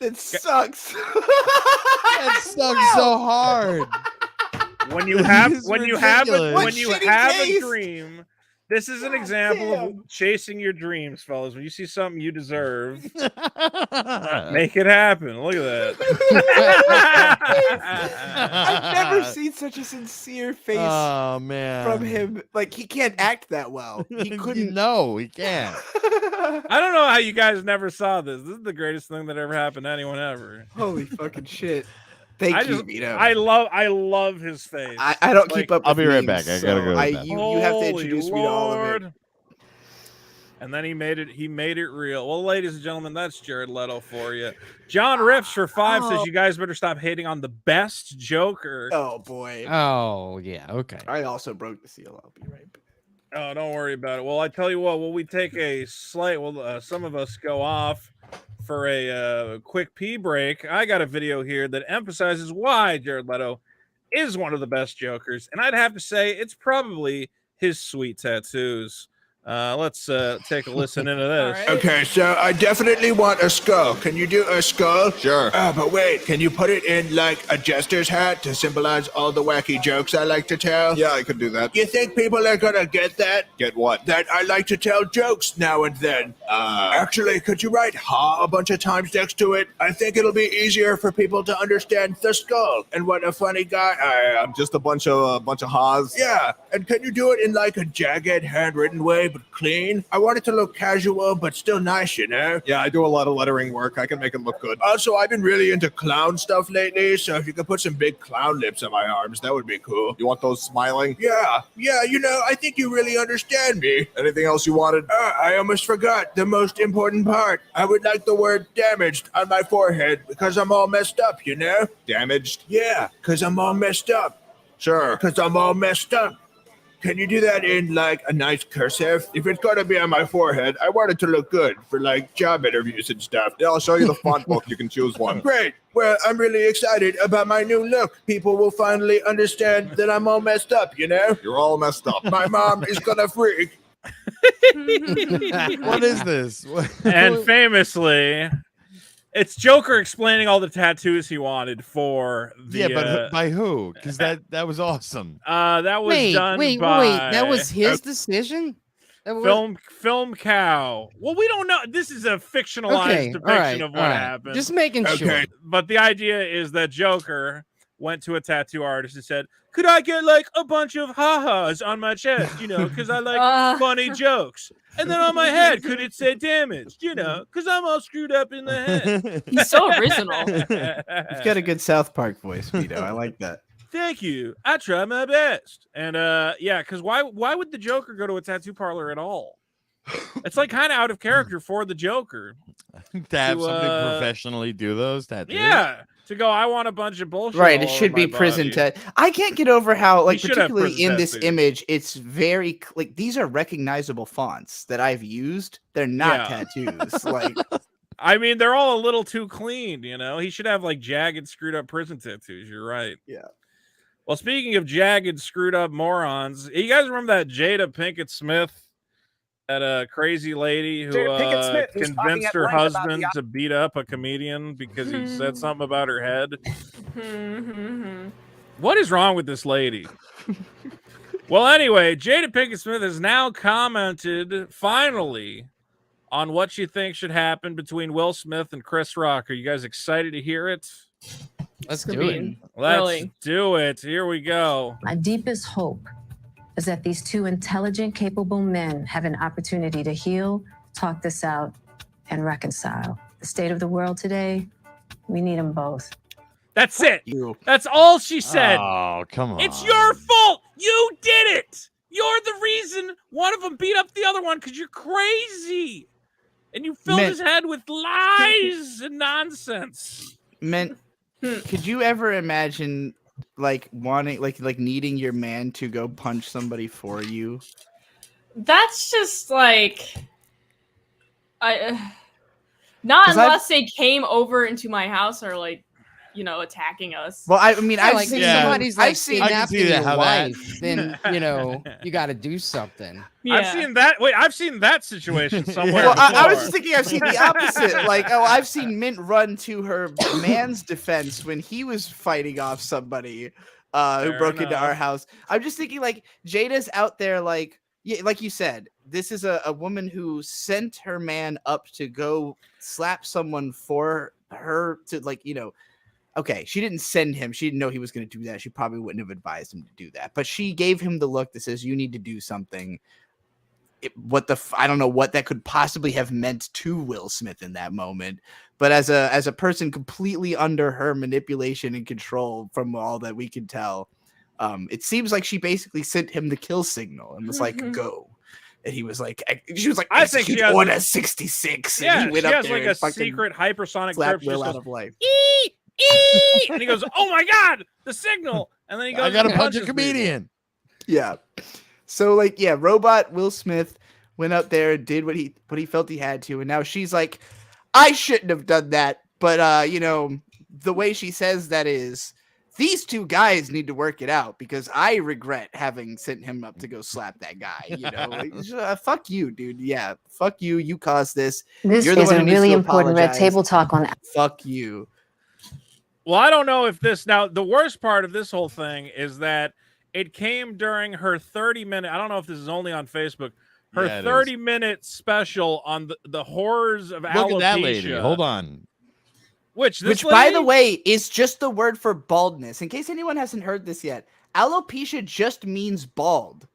That sucks. That sucks so hard. When you have This is when you have a, ridiculous. when What you shitty have a taste. dream, this is an God example damn. of chasing your dreams, fellas. When you see something you deserve, make it happen. Look at I've never seen such a sincere face Oh man. from him. Like he can't act that well. He couldn't. No, he can't. I don't know how you guys never saw this. This is the greatest thing that ever happened to anyone ever. Holy fucking shit! Thank I you, just, Vito. I love his face. I don't Like, keep up. I'll with be right memes, back. I gotta so go to the you have to Holy introduce me to all of it. Lord. And then he made it real. Well, ladies and gentlemen, that's Jared Leto for you. John Riffs for 5 says you guys better stop hating on the best Joker. Oh boy! Oh, yeah. Okay. I also broke the seal. I'll be right back. Oh, don't worry about it. Well, I tell you what, we take a slight, some of us go off for a quick pee break. I got a video here that emphasizes why Jared Leto is one of the best Jokers. And I'd have to say it's probably his sweet tattoos. Let's take a listen into this. right. Okay, so I definitely want a skull. Can you do a skull? Sure. But wait, can you put it in like a jester's hat to symbolize all the wacky jokes I like to tell? Yeah, I could do that. You think people are gonna get that? Get what? That I like to tell jokes now and then. Actually, could you write "ha" a bunch of times next to it? I think it'll be easier for people to understand the skull and what a funny guy I am. Just a bunch of ha's. Yeah, and can you do it in like a jagged, handwritten way, but clean? I want it to look casual, but still nice, you know? Yeah, I do a lot of lettering work. I can make it look good. Also, I've been really into clown stuff lately, so if you could put some big clown lips on my arms, that would be cool. You want those smiling? Yeah, you know, I think you really understand me. Anything else you wanted? I almost forgot the most important part. I would like the word damaged on my forehead because I'm all messed up, you know? Damaged? Yeah, because I'm all messed up. Sure. Because I'm all messed up. Can you do that in like a nice cursive? If it's gonna be on my forehead, I want it to look good for like job interviews and stuff. Yeah, I'll show you the font book. You can choose one. Great. Well, I'm really excited about my new look. People will finally understand that I'm all messed up, you know? You're all messed up. My mom is gonna freak. What is this? And famously, it's Joker explaining all the tattoos he wanted for the. Yeah, but by who? Because that was awesome. That was done wait, by that was his decision? Film Cow. Well, we don't know. This is a fictionalized depiction of what happened. Just making sure. But the idea is that Joker went to a tattoo artist and said, "Could I get like a bunch of ha-has on my chest? You know, because I like funny jokes. And then on my head, could it say damaged? You know, because I'm all screwed up in the head." He's so original. You've got a good South Park voice, Vito. I like that. Thank you. I try my best. And yeah, because why would the Joker go to a tattoo parlor at all? It's like kind of out of character for the Joker to have somebody professionally do those tattoos. Yeah, to go, I want a bunch of bullshit. Right, it should be prison I can't get over how, like, should have particularly in this tattoos. image, it's very like these are recognizable fonts that I've used. They're not tattoos. Like, I mean, they're all a little too clean. You know, he should have like jagged, screwed up prison tattoos. You're right. Yeah. Well, speaking of jagged, screwed up morons, you guys remember that Jada Pinkett Smith, that crazy lady who convinced her husband to beat up a comedian because he said something about her head? What is wrong with this lady? Well, anyway, Jada Pinkett Smith has now commented finally on what she thinks should happen between Will Smith and Chris Rock. Are you guys excited to hear it? Let's do it. Let's do it. Here we go. My deepest hope is that these two intelligent, capable men have an opportunity to heal, talk this out, and reconcile. The state of the world today, we need them both. That's it. That's all she said. Oh, come on. It's your fault. You did it. You're the reason one of them beat up the other one because you're crazy. And you filled his head with lies and nonsense. Man, could you ever imagine like wanting like needing your man to go punch somebody for you? That's just like not unless they came over into my house or like, you know, attacking us. Well, I mean, I've like seen somebody's like seen kidnapping your wife, then you know you got to do something. Yeah. I've seen that. Wait, I've seen that situation somewhere. Well, I was before. just thinking I've seen the opposite. Like, oh, I've seen Mint run to her man's defense when he was fighting off somebody who broke into our house. I'm just thinking like Jada's out there like, yeah, like you said, this is a woman who sent her man up to go slap someone for her to like, you know, okay, she didn't send him. She didn't know he was going to do that. She probably wouldn't have advised him to do that. But she gave him the look that says, you need to do something. I don't know what that could possibly have meant to Will Smith in that moment. But as a person completely under her manipulation and control from all that we can tell, it seems like she basically sent him the kill signal and was like, go. And he was like, she was like, I think she has order 66. Yeah, and he went she up has there like and a fucking secret hypersonic slapped burp. Will She out goes, of life. and he goes, "Oh my god, the signal!" And then he goes, I gotta and punch a punches comedian. people. Yeah. So like, yeah, robot Will Smith went up there and did what he felt he had to, and now she's like, I shouldn't have done that. But you know, the way she says that is, these two guys need to work it out because I regret having sent him up to go slap that guy. You know, like, fuck you, dude. Yeah, fuck you. You caused this. This You're the is one a who needs really to important red apologize. table talk on Fuck you. Well, I don't know if this now. The worst part of this whole thing is that it came during her 30-minute. I don't know if this is only on Facebook. Her Yeah, it 30-minute special on the horrors of alopecia. Look at that lady. Hold on. Which by the way, is just the word for baldness. In case anyone hasn't heard this yet, alopecia just means bald.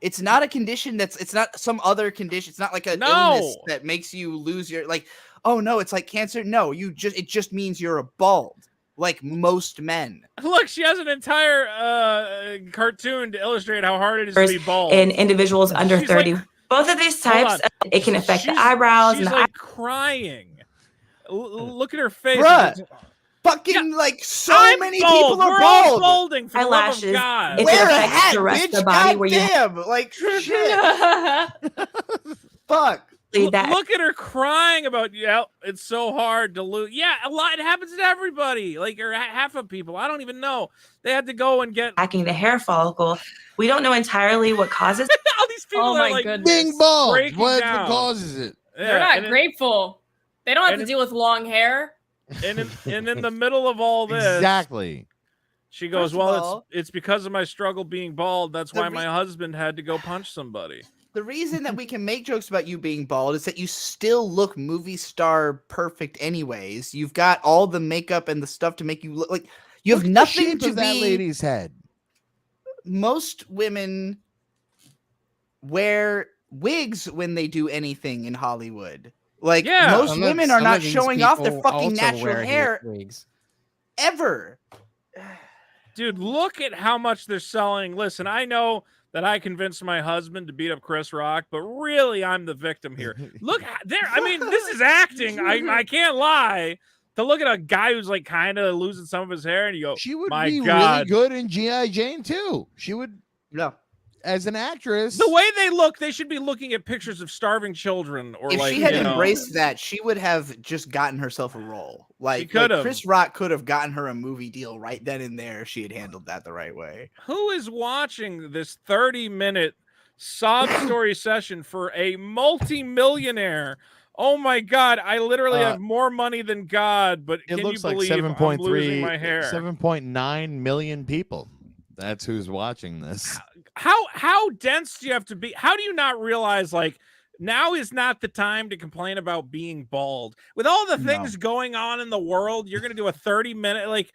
It's not a condition it's not some other condition. It's not like an illness that makes you lose your like, oh no, it's like cancer. No, it just means you're a bald, like most men. Look, she has an entire cartoon to illustrate how hard it is to be bald. In individuals under She's 30. like- Both of these Hold types, on. it can affect the eyebrows She's and the like crying. Look at her face. Bruh, fucking like so I'm many bald. people are We're all bald. balding for the love of eyelashes. God. It Wear a affects hat, the rest bitch. of the body where you Goddamn, like shit. Fuck. Look at her crying about, yeah, it's so hard to lose. Yeah, a lot. It happens to everybody, like or half of people. I don't even know. They had to go and get attacking the hair follicle. We don't know entirely what causes all these people Oh are my like goodness. Being bald. breaking What down. causes it? They're not and grateful. They don't have to and deal with long hair. in the middle of all this, Exactly. she goes, First of "Well, all- it's because of my struggle being bald. That's The why re- my husband had to go punch somebody." The reason that we can make jokes about you being bald is that you still look movie star perfect anyways. You've got all the makeup and the stuff to make you look like you have Look at the nothing shape to of that be. lady's head. Most women wear wigs when they do anything in Hollywood. Like Yeah. most women are not showing off their people fucking also natural wear hair wigs. ever. Dude, look at how much they're selling. Listen, I know that I convinced my husband to beat up Chris Rock, but really I'm the victim here. Look there. I mean, this is acting. I can't lie. To look at a guy who's like kind of losing some of his hair and you go, She would my be God. really good in G.I. Jane too. She would, No. as an actress. The way they look, they should be looking at pictures of starving children. Or If like, she had you know, embraced that, she would have just gotten herself a role. Like could've. Chris Rock could have gotten her a movie deal right then and there if she had handled that the right way. who is watching this 30-minute sob story session for a multi-millionaire? Oh my God, I literally have more money than God, but It can looks you like believe I'm losing my hair? 7.9 million people. That's who's watching this. How dense do you have to be? How do you not realize like now is not the time to complain about being bald? With all the things going on in the world, you're gonna do a 30-minute like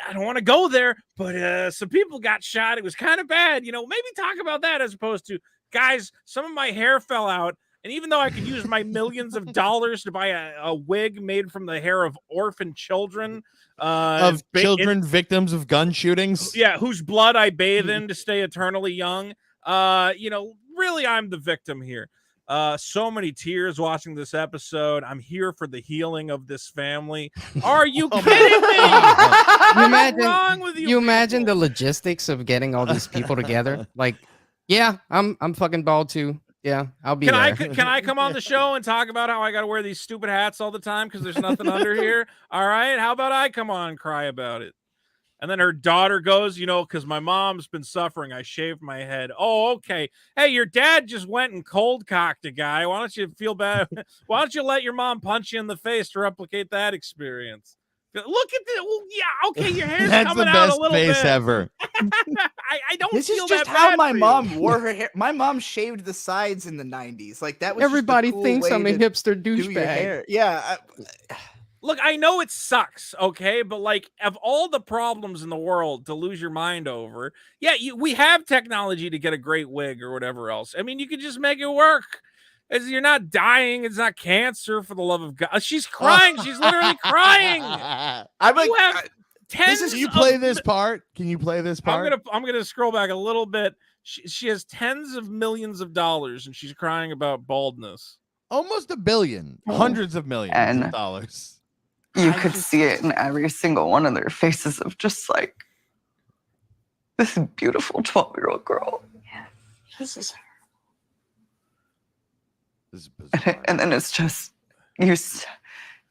I don't want to go there, but some people got shot. It was kind of bad. You know, maybe talk about that as opposed to guys, some of my hair fell out. And even though I could use my millions of dollars to buy a wig made from the hair of orphan children, Of children victims of gun shootings. yeah, whose blood I bathe in to stay eternally young. You know, really, I'm the victim here. So many tears watching this episode. I'm here for the healing of this family. Are you kidding me? What's wrong with you? You imagine the logistics of getting all these people together? Like, yeah, I'm fucking bald too. Yeah, I'll be there. Can I come on the show and talk about how I got to wear these stupid hats all the time because there's nothing under here? All right, how about I come on and cry about it? And then her daughter goes, you know, because my mom's been suffering. I shaved my head. Oh, okay. Hey, your dad just went and cold cocked a guy. Why don't you feel bad? Why don't you let your mom punch you in the face to replicate that experience? Look at this. Well, yeah, okay, your hair's That's coming the out best a little face bit. ever. I don't This feel is just that how bad my for you. mom wore her hair. My mom shaved the sides in the 90s. Like that was just the Everybody cool thinks way I'm a to hipster do your hair. douchebag. Yeah. Look, I know it sucks, okay, but like, of all the problems in the world to lose your mind over, yeah, we have technology to get a great wig or whatever else. I mean, you could just make it work. You're not dying. It's not cancer, for the love of God. She's crying. She's literally crying. I'm like, you have tens. Can you play this part? Can you play this part? I'm gonna scroll back a little bit. She has tens of millions of dollars, and she's crying about baldness. Almost $1 billion, hundreds of millions of dollars. You could see it in every single one of their faces of just like this beautiful 12-year-old girl. Yeah, this is her. And then it's just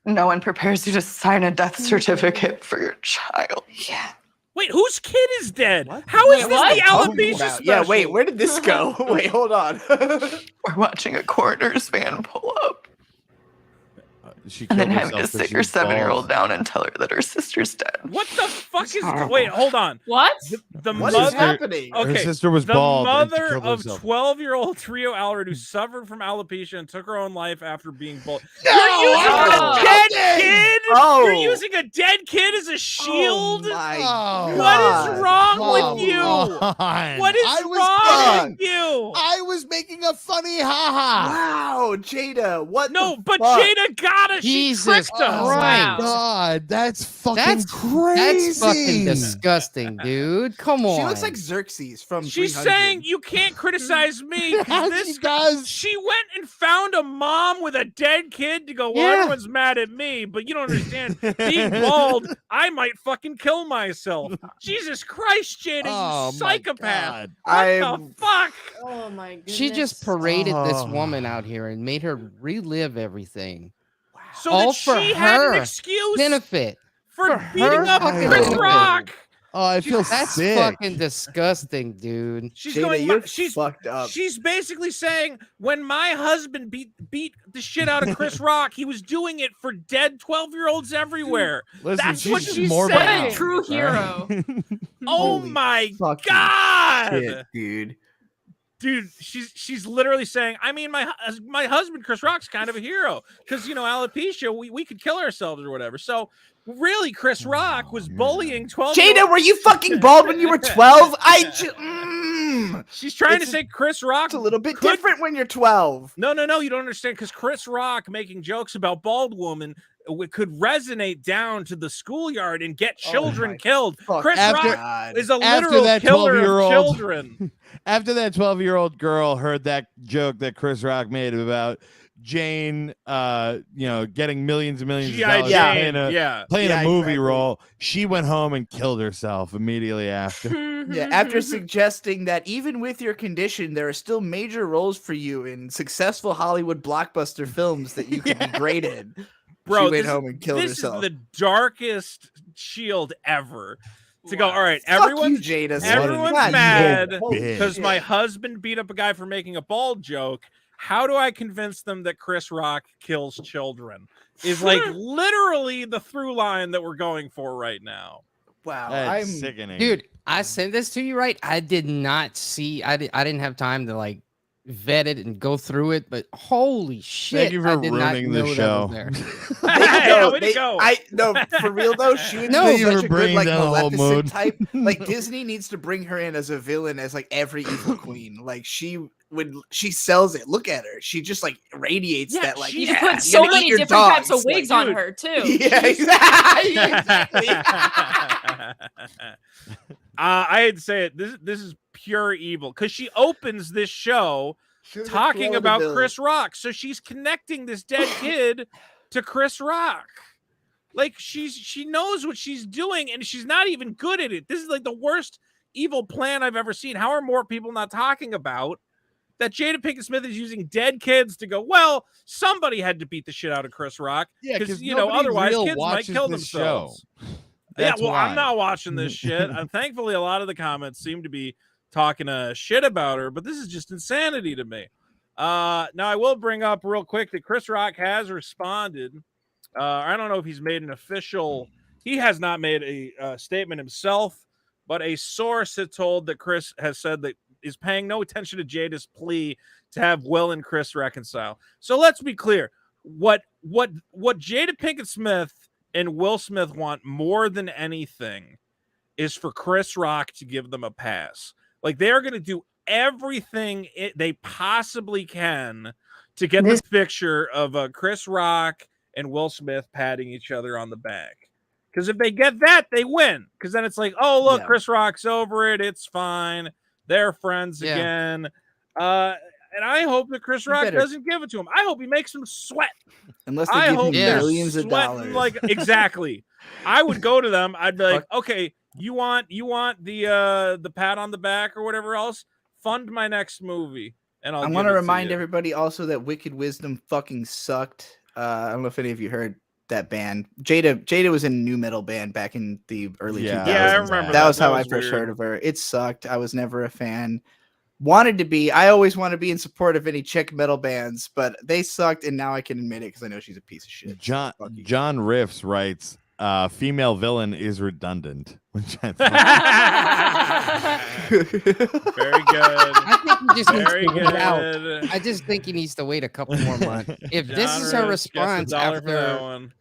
no one prepares you to sign a death certificate for your child. Yeah. Wait, whose kid is dead? How is this the alopecia special? Yeah, wait, where did this go? Wait, hold on. We're watching a coroner's van pull up. And then having to sit your 7-year-old down and tell her that her sister's dead. What the fuck is? Wait, hold on. What? The What mother is happening? Okay, Her sister was the bald and she mother killed of herself. 12-year-old Trio Allred who suffered from alopecia and took her own life after being bald. No! You're using Oh, a dead okay. kid. Oh. You're using a dead kid as a shield. My Oh, What is wrong come with you? on. What is I was wrong kidding. with you? I was making a funny haha. Wow, Jada, what No, the but fuck? Jada got us. She Jesus tricked us. Christ. Wow. God, that's fucking That's crazy. That's fucking disgusting, dude. Come on. She looks like Xerxes from She's 300. saying you can't criticize me. 'Cause Yes, she does. She went and found a mom with a dead kid to go, well, Yeah. everyone's mad at me, but you don't understand. Being bald, I might fucking kill myself. Jesus Christ, Jada, Oh, you my psychopath. God. What the fuck? Oh my goodness. She just paraded this Oh. woman out here and made her relive everything. So All that for she had an her excuse benefit. for for beating her up fucking Chris benefit. Rock. Oh, I feel That's sick. fucking disgusting, dude. She's Jada, going. you're She's fucked up. She's basically saying when my husband beat the shit out of Chris Rock, he was doing it for dead 12-year-olds everywhere. Listen, That's what she's she's morbid. saying. What a true hero. Oh Holy my fucking god, shit, dude. Dude, she's literally saying, I mean, my husband Chris Rock's kind of a hero because alopecia, we could kill ourselves or whatever. So really, Chris Rock was bullying 12. Jada, were you fucking bald when you were 12? She's trying to say Chris Rock. It's a little bit different when you're 12. No, you don't understand, because Chris Rock making jokes about bald woman could resonate down to the schoolyard and get children killed. Chris Rock is a literal killer of children. After that 12-year-old girl heard that joke that Chris Rock made about Jane, getting millions and millions of dollars playing a movie role, she went home and killed herself immediately after. Yeah, after suggesting that even with your condition, there are still major roles for you in successful Hollywood blockbuster films that you could be great in. Bro, she went home and killed herself. This is the darkest shield ever. To go, all right, everyone's mad because my husband beat up a guy for making a bald joke. How do I convince them that Chris Rock kills children? Is like literally the through line that we're going for right now. Wow, I'm sickening, dude. I sent this to you, right? I did not see. I didn't have time to like vet it and go through it, but holy shit! Thank you for I did not ruining know the that show. was there. No, for real though, she would No, be you such were a good bringing like down the whole Maleficent mood. type. Like Disney needs to bring her in as a villain, as like every evil queen. Like she sells it. Look at her. She just like radiates that like. She put so many different types of wigs on her too. Yeah, exactly. I had to say it. This is pure evil because she opens this show talking about Chris Rock, so she's connecting this dead kid to Chris Rock. Like she knows what she's doing, and she's not even good at it. This is like the worst evil plan I've ever seen. How are more people not talking about that? Jada Pinkett Smith is using dead kids to go, well, somebody had to beat the shit out of Chris Rock because otherwise kids might kill themselves. That's well, why. I'm not watching this shit. And thankfully, a lot of the comments seem to be talking shit about her, but this is just insanity to me. Now, I will bring up real quick that Chris Rock has responded. I don't know if he's made an official. He has not made a statement himself, but a source had told that Chris has said that is paying no attention to Jada's plea to have Will and Chris reconcile. So let's be clear. What Jada Pinkett Smith and Will Smith want more than anything is for Chris Rock to give them a pass. Like they're going to do everything they possibly can to get this picture of Chris Rock and Will Smith patting each other on the back. Because if they get that, they win. Because then it's like, oh, look, Chris Rock's over it. It's fine. They're friends again. And I hope that Chris Rock doesn't give it to him. I hope he makes him sweat. Unless they give him millions of dollars. Like exactly. I would go to them. I'd be like, okay, you want the pat on the back or whatever else? Fund my next movie. And I want to remind everybody also that Wicked Wisdom fucking sucked. I don't know if any of you heard that band. Jada was in a new metal band back in the early 2000s. Yeah, I remember that was how I first heard of her. It sucked. I was never a fan. Wanted to be. I always want to be in support of any chick metal bands, but they sucked, and now I can admit it because I know she's a piece of shit. John Riffs writes, female villain is redundant. Which I Very good. I think he just needs Very to wait out. good. I just think he needs to wait a couple more months. If this John is her Riff response gets $1 for that one.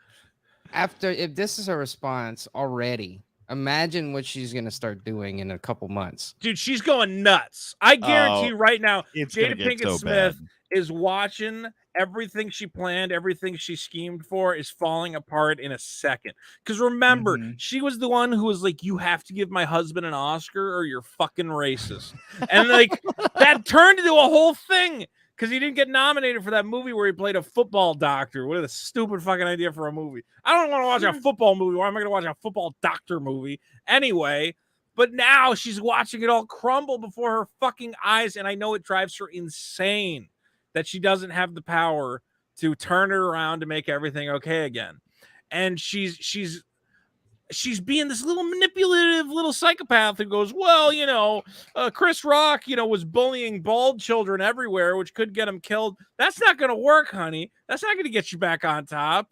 if this is her response already, imagine what she's gonna start doing in a couple months. Dude, she's going nuts. I guarantee right now, it's Jada gonna get Pinkett so Smith bad. is watching everything she planned, everything she schemed for is falling apart in a second. Because remember, she was the one who was like, you have to give my husband an Oscar or you're fucking racist. And like that turned into a whole thing because he didn't get nominated for that movie where he played a football doctor. What a stupid fucking idea for a movie. I don't want to watch a football movie. Why am I going to watch a football doctor movie? Anyway, but now she's watching it all crumble before her fucking eyes. And I know it drives her insane that she doesn't have the power to turn it around to make everything okay again. And she's she's being this little manipulative little psychopath who goes, well, Chris Rock, was bullying bald children everywhere, which could get him killed. That's not going to work, honey. That's not going to get you back on top.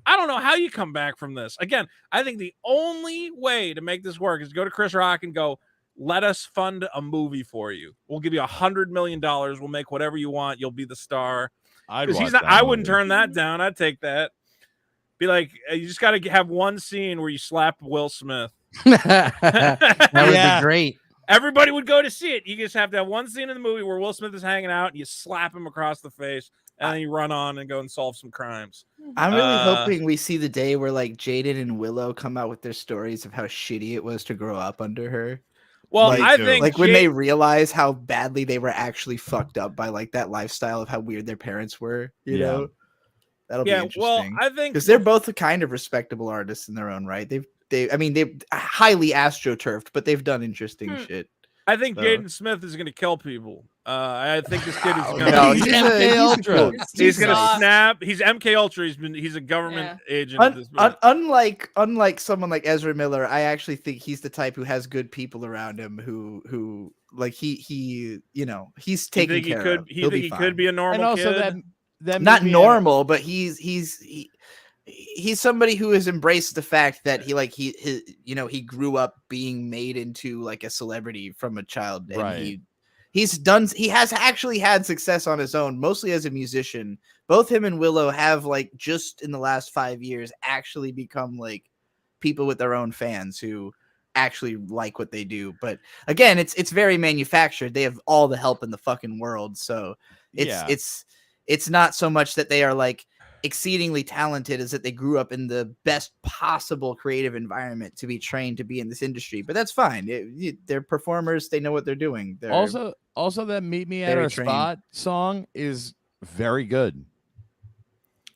I don't know how you come back from this. Again, I think the only way to make this work is to go to Chris Rock and go, let us fund a movie for you. We'll give you $100 million. We'll make whatever you want. You'll be the star. I wouldn't turn that down. I'd take that. Be like, you just got to have one scene where you slap Will Smith. That would be great. Everybody would go to see it. You just have to have one scene in the movie where Will Smith is hanging out and you slap him across the face and then you run on and go and solve some crimes. I'm really hoping we see the day where like Jaden and Willow come out with their stories of how shitty it was to grow up under her. Well, I think like when they realize how badly they were actually fucked up by like that lifestyle of how weird their parents were, you know? That'll be interesting. Well, I think because they're both kind of respectable artists in their own right. They're highly astroturfed, but they've done interesting shit. I think Jaden Smith is going to kill people. I think this kid is going to. No, he's MK Ultra. He's going to snap. He's MK Ultra. He's a government agent. At this point. Unlike someone like Ezra Miller, I actually think he's the type who has good people around him who like he's taking care of. You think he could be a normal and also kid? that not normal, but he's somebody who has embraced the fact that he grew up being made into like a celebrity from a child, and right. he has actually had success on his own, mostly as a musician. Both him and Willow have like just in the last 5 years actually become like people with their own fans who actually like what they do. But again, it's very manufactured. They have all the help in the fucking world, so it's not so much that they are like exceedingly talented as that they grew up in the best possible creative environment to be trained to be in this industry. But that's fine. They're performers. They know what they're doing. They're also that Meet Me at Our Spot song is very good.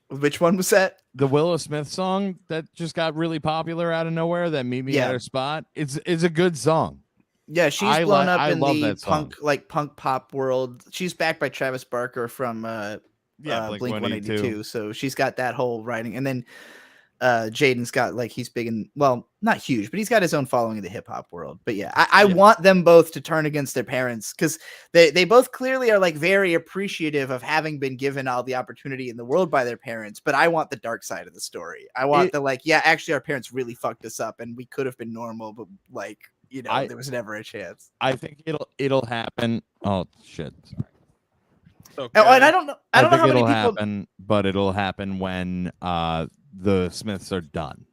Which one was that? The Willow Smith song that just got really popular out of nowhere, that Meet Me at Our Spot. It's a good song. Yeah, she's blown up in the punk pop world. She's backed by Travis Barker from Blink 182, so she's got that whole writing. And then Jaden's got like, he's big and not huge, but he's got his own following in the hip hop world. But I want them both to turn against their parents, because they both clearly are like very appreciative of having been given all the opportunity in the world by their parents. But I want the dark side of the story. I want actually our parents really fucked us up and we could have been normal, but like, there was never a chance. I think it'll happen. Oh shit! Sorry. Okay. And I don't know how many people. Happen, but it'll happen when the Smiths are done.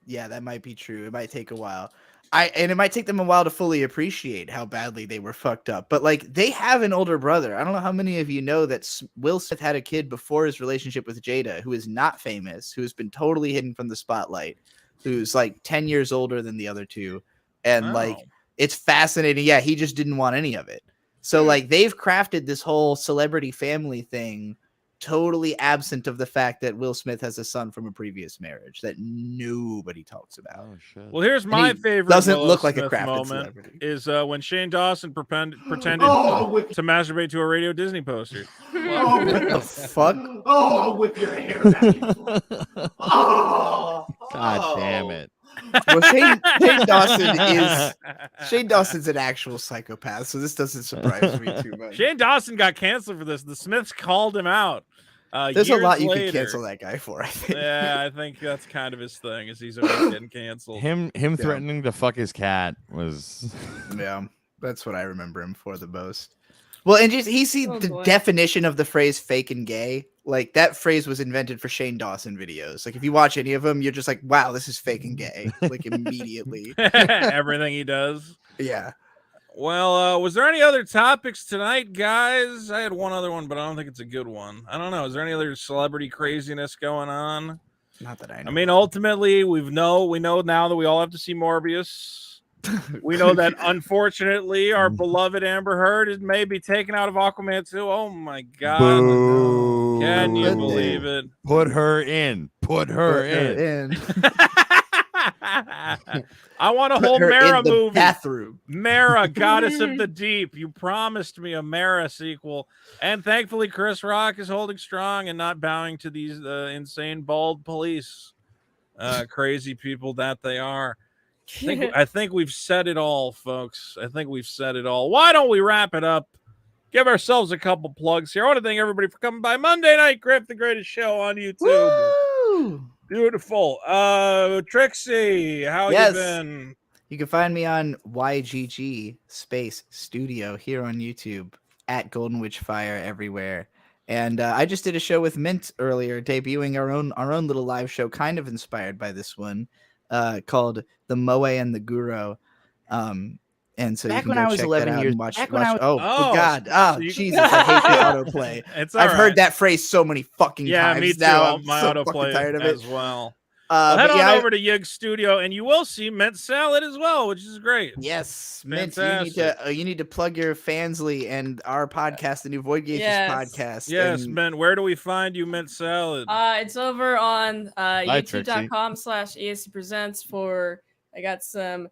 Yeah, that might be true. It might take a while. And it might take them a while to fully appreciate how badly they were fucked up. But like, they have an older brother. I don't know how many of you know that Will Smith had a kid before his relationship with Jada, who is not famous, who has been totally hidden from the spotlight, who's like 10 years older than the other two. And like, it's fascinating. Yeah, he just didn't want any of it. So like, they've crafted this whole celebrity family thing totally absent of the fact that Will Smith has a son from a previous marriage that nobody talks about. Oh shit. Well, here's my favorite. Doesn't Willow look like Smith a crafted moment celebrity. Is when Shane Dawson pretended to masturbate to a Radio Disney poster. What the fuck? Oh, whip your hair back. God damn it. Well, Shane Dawson's an actual psychopath, so this doesn't surprise me too much. Shane Dawson got canceled for this. The Smiths called him out. There's a lot you could cancel that guy for, I think. Yeah, I think that's kind of his thing, is he's always getting canceled. Him threatening to fuck his cat was. Yeah, that's what I remember him for the most. Well, and just the definition of the phrase "fake and gay." Like, that phrase was invented for Shane Dawson videos. Like, if you watch any of them, you're just like, wow, this is fake and gay. Like, immediately. Everything he does. Yeah. Well, was there any other topics tonight, guys? I had one other one, but I don't think it's a good one. I don't know. Is there any other celebrity craziness going on? Not that I know. I mean, ultimately, we know now that we all have to see Morbius. We know that, unfortunately, our beloved Amber Heard may be taken out of Aquaman 2. Oh, my God. Boo. Can you believe it? Put her in. Put her in. I want a whole Mara movie. Bathroom. Mara, Goddess of the Deep. You promised me a Mara sequel. And thankfully, Chris Rock is holding strong and not bowing to these insane bald police. crazy people that they are. I think we've said it all, folks. I think we've said it all. Why don't we wrap it up? Give ourselves a couple plugs here. I want to thank everybody for coming by Monday Night Grift, the greatest show on YouTube. Woo! Beautiful. Trixie, how you been? You can find me on YGG Space Studio here on YouTube at Golden Witch Fire everywhere. And I just did a show with Mint earlier, debuting our own little live show, kind of inspired by this one, called The Moe and the Guru. And so back you can when I go was check 11 that out years, and watch. Oh Oh, God! so Oh you- Jesus! I hate the autoplay. It's I've all heard right. that phrase so many fucking times. Me too. Now I'm My so fucking autoplay tired of as it. well. But Head on yeah, over to Yig Studio, and you will see Mint Salad as well, which is great. Yes, Mint, Fantastic. you need to plug your Fansly and our podcast, the new Void Gauges podcast. Yes, and Mint. Where do we find you, Mint Salad? It's over on Trixie. youtube.com/ESC Presents for I got some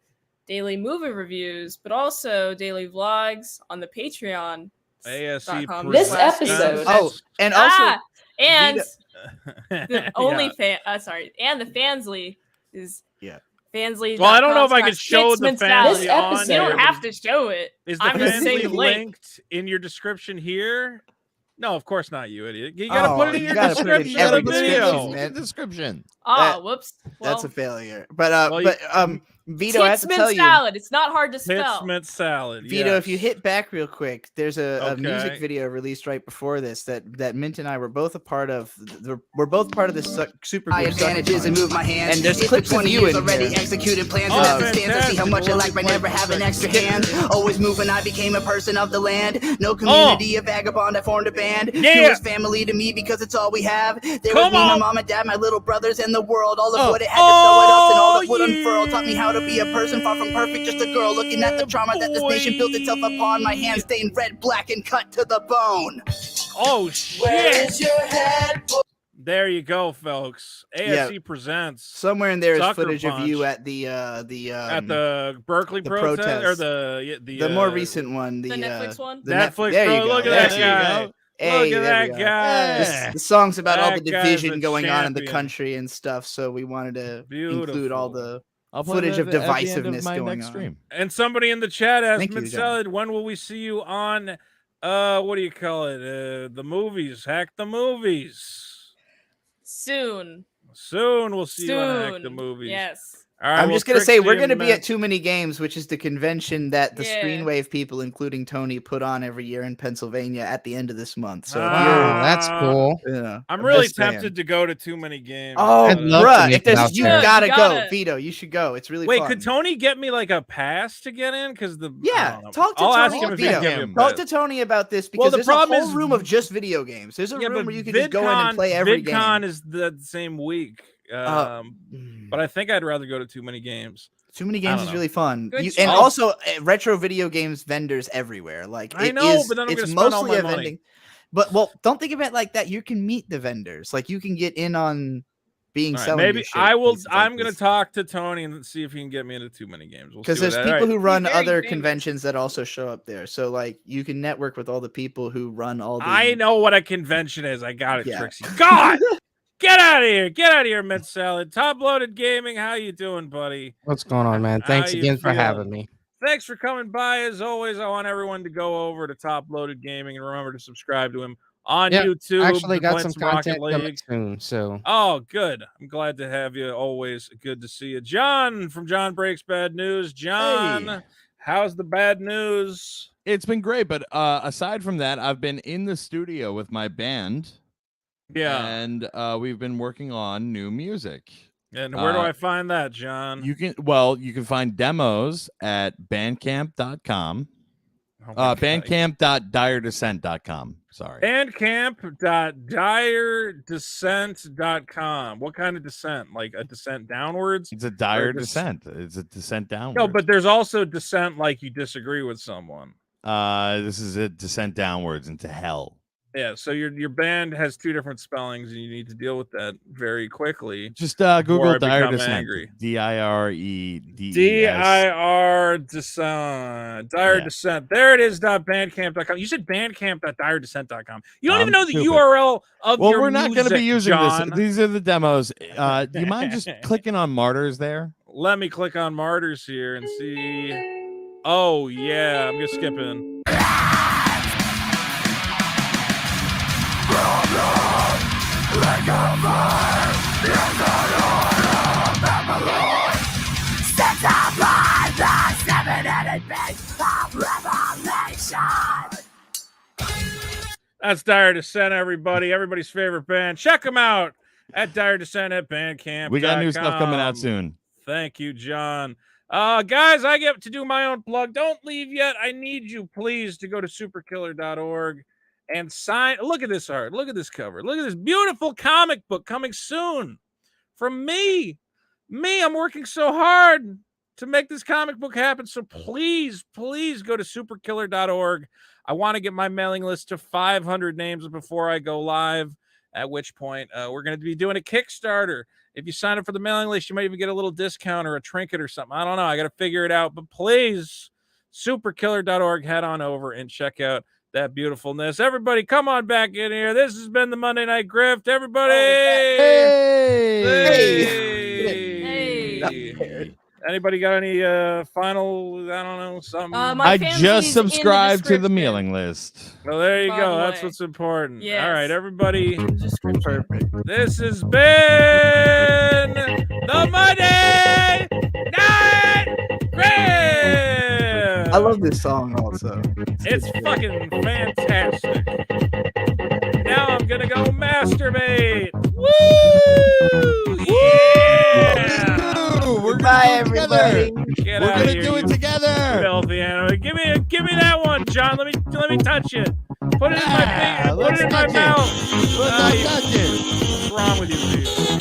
daily movie reviews, but also daily vlogs on the Patreon. ASC This episode. Oh, and also and Vita- the only and the Fansly is Fansly. Well, I don't know if I could show the Fansly on You don't here. have to show it. Is the I'm just Fansly saying the link. linked in your description here? No, of course not, you idiot. You gotta put it in you your gotta put it in description of every the video. description, man. Description. Whoops. That's Well, a failure. But Vito, I have to Tits tell mint you, salad. It's not hard to spell. Tits mint salad. Vito, yes. if you hit back real quick, there's a music Okay. video released right before this that Mint and I were both a part of. We're both part of this super My group Sucker advantages and Punch. move my hands. And there's It's clips been of 20 you years in already here. executed plans Oh, and never stands to see how fantastic. much I Well, like by let's never play having the extra second. hands. Always moving, I became a person of the land. No community, a vagabond, I formed a band. Yeah. Who is family to me because it's all we have. There Come was me, my on. mom and dad, my little brothers, and the world. All of what it had to throw at us and all that would unfurl. Taught me how to be a person far from perfect, just a girl looking at the trauma that this nation built itself upon. My hands stained red, black, and cut to the bone. Oh shit! Where is your head? There you go, folks. ASC presents Somewhere in there is Sucker footage of you Punch. at the Berkeley the protest or the more recent one, The Netflix one? the Netflix. There you Bro, go. look at that There you guy. go. Hey, Look at there we that go. guy. The song's about all the That guy's division a going on in the champion. country and stuff, so we wanted to include all the I'll play footage that of at the end of divisiveness my going next on. stream. And somebody in the chat asked Thank you, Mint John. Salad, when will we see you on what do you call it? The movies. Hack the movies. Soon. Soon we'll see you on Hack the Soon. Movies. Yes. All right, I'm well, just gonna say Trixie we're and gonna be Mint- at Too Many Games, which is the convention that the Yeah. Screenwave people, including Tony, put on every year in Pennsylvania at the end of this month. So if Oh, you're, that's cool. yeah, I'm really just saying. tempted to go to Too Many Games. Oh, I'd love to bruh, make if there's, it out you there. gotta You go, gotta- Vito. You should go. It's really Wait, fun. could Tony get me like a pass to get in? Because the Yeah, I don't know. talk to I'll Tony. ask him if he can Vito. give me a Talk pass. to Tony about this Well, because the there's problem a whole is- room of just video games. There's a Yeah, room but where you can just go in and play every game. VidCon is the same week. But I think I'd rather go to Too Many Games. Too Many I Games don't is know. really fun. Good And choice. also retro video games vendors everywhere. Like I it know, is- but then I'm it's gonna spend all mostly my a money. vending. But well, don't think of it like that. You can meet the vendors. Like you can get in on being All right, selling. maybe your shit I will. and stuff I'm like gonna this. talk to Tony and see if he can get me into Too Many Games. We'll Because see what there's that- people all who right. run very other famous. conventions that also show up there. So like you can network with all the people who run all the. I know what a convention is. I got it, Yeah. Trixie. God, get out of here! Get out of here, Mint Salad. Top Loaded Gaming. How you doing, buddy? What's going on, man? How Thanks you again for feeling? having me. Thanks for coming by. As always, I want everyone to go over to Top Loaded Gaming and remember to subscribe to him on Yeah, YouTube. actually the got some Blitz Rocket content coming League. soon, so Oh, good. I'm glad to have you. Always good to see you. John from John Breaks Bad News. John, Hey. how's the bad news? It's been great, but aside from that, I've been in the studio with my band. Yeah. And we've been working on new music. And where do I find that, John? You can find demos at bandcamp.com. Oh my God. Bandcamp.diredescent.com. Sorry. Bandcamp.diredescent.com. What kind of descent? Like a descent downwards? It's a dire Or des- descent. It's a descent downward. No, but there's also descent like you disagree with someone. This is a descent downwards into hell. Yeah, so your band has two different spellings, and you need to deal with that very quickly. Just Google Dire become Descent. angry. DIREDES. DIR Descent. Dire Yeah. Descent. There it is. .bandcamp.com. You said bandcamp.diredescent.com. You don't I'm even know the stupid. URL of Well, your we're not going to be music, using John. this. These are the demos. Do you mind just clicking on Martyrs there? Let me click on Martyrs here and see. Oh, yeah. I'm just skipping. That's Dire Descent, everybody. Everybody's favorite band. Check them out at Dire Descent at Bandcamp. We got new stuff coming out soon. Thank you, John. Guys, I get to do my own plug. Don't leave yet. I need you, please, to go to superkiller.org and sign. Look at this art. Look at this cover. Look at this beautiful comic book coming soon from me. I'm working so hard to make this comic book happen. So please, please go to superkiller.org. I want to get my mailing list to 500 names before I go live, at which point we're going to be doing a Kickstarter. If you sign up for the mailing list, you might even get a little discount or a trinket or something. I don't know. I got to figure it out. But please, superkiller.org, head on over and check out that beautifulness. Everybody, come on back in here. This has been the Monday Night Grift. Everybody. Hey. Anybody got any final, I don't know, something? I just subscribed to the mailing list. Well, there you By go. the That's way. what's important. Yes. All right, everybody. Perfect. This has been the Monday Night Grift. I love this song also. It's fucking fantastic. Now I'm gonna go masturbate. Woo! Yeah! We're Bye, gonna do it together. everybody. Get We're out gonna of here, do it you together. filthy animal. Give me that one, John. Let me touch it. Put it in my Yeah, finger. Put let's it in my touch it. mouth. Let's not touch it. What's wrong with you, dude?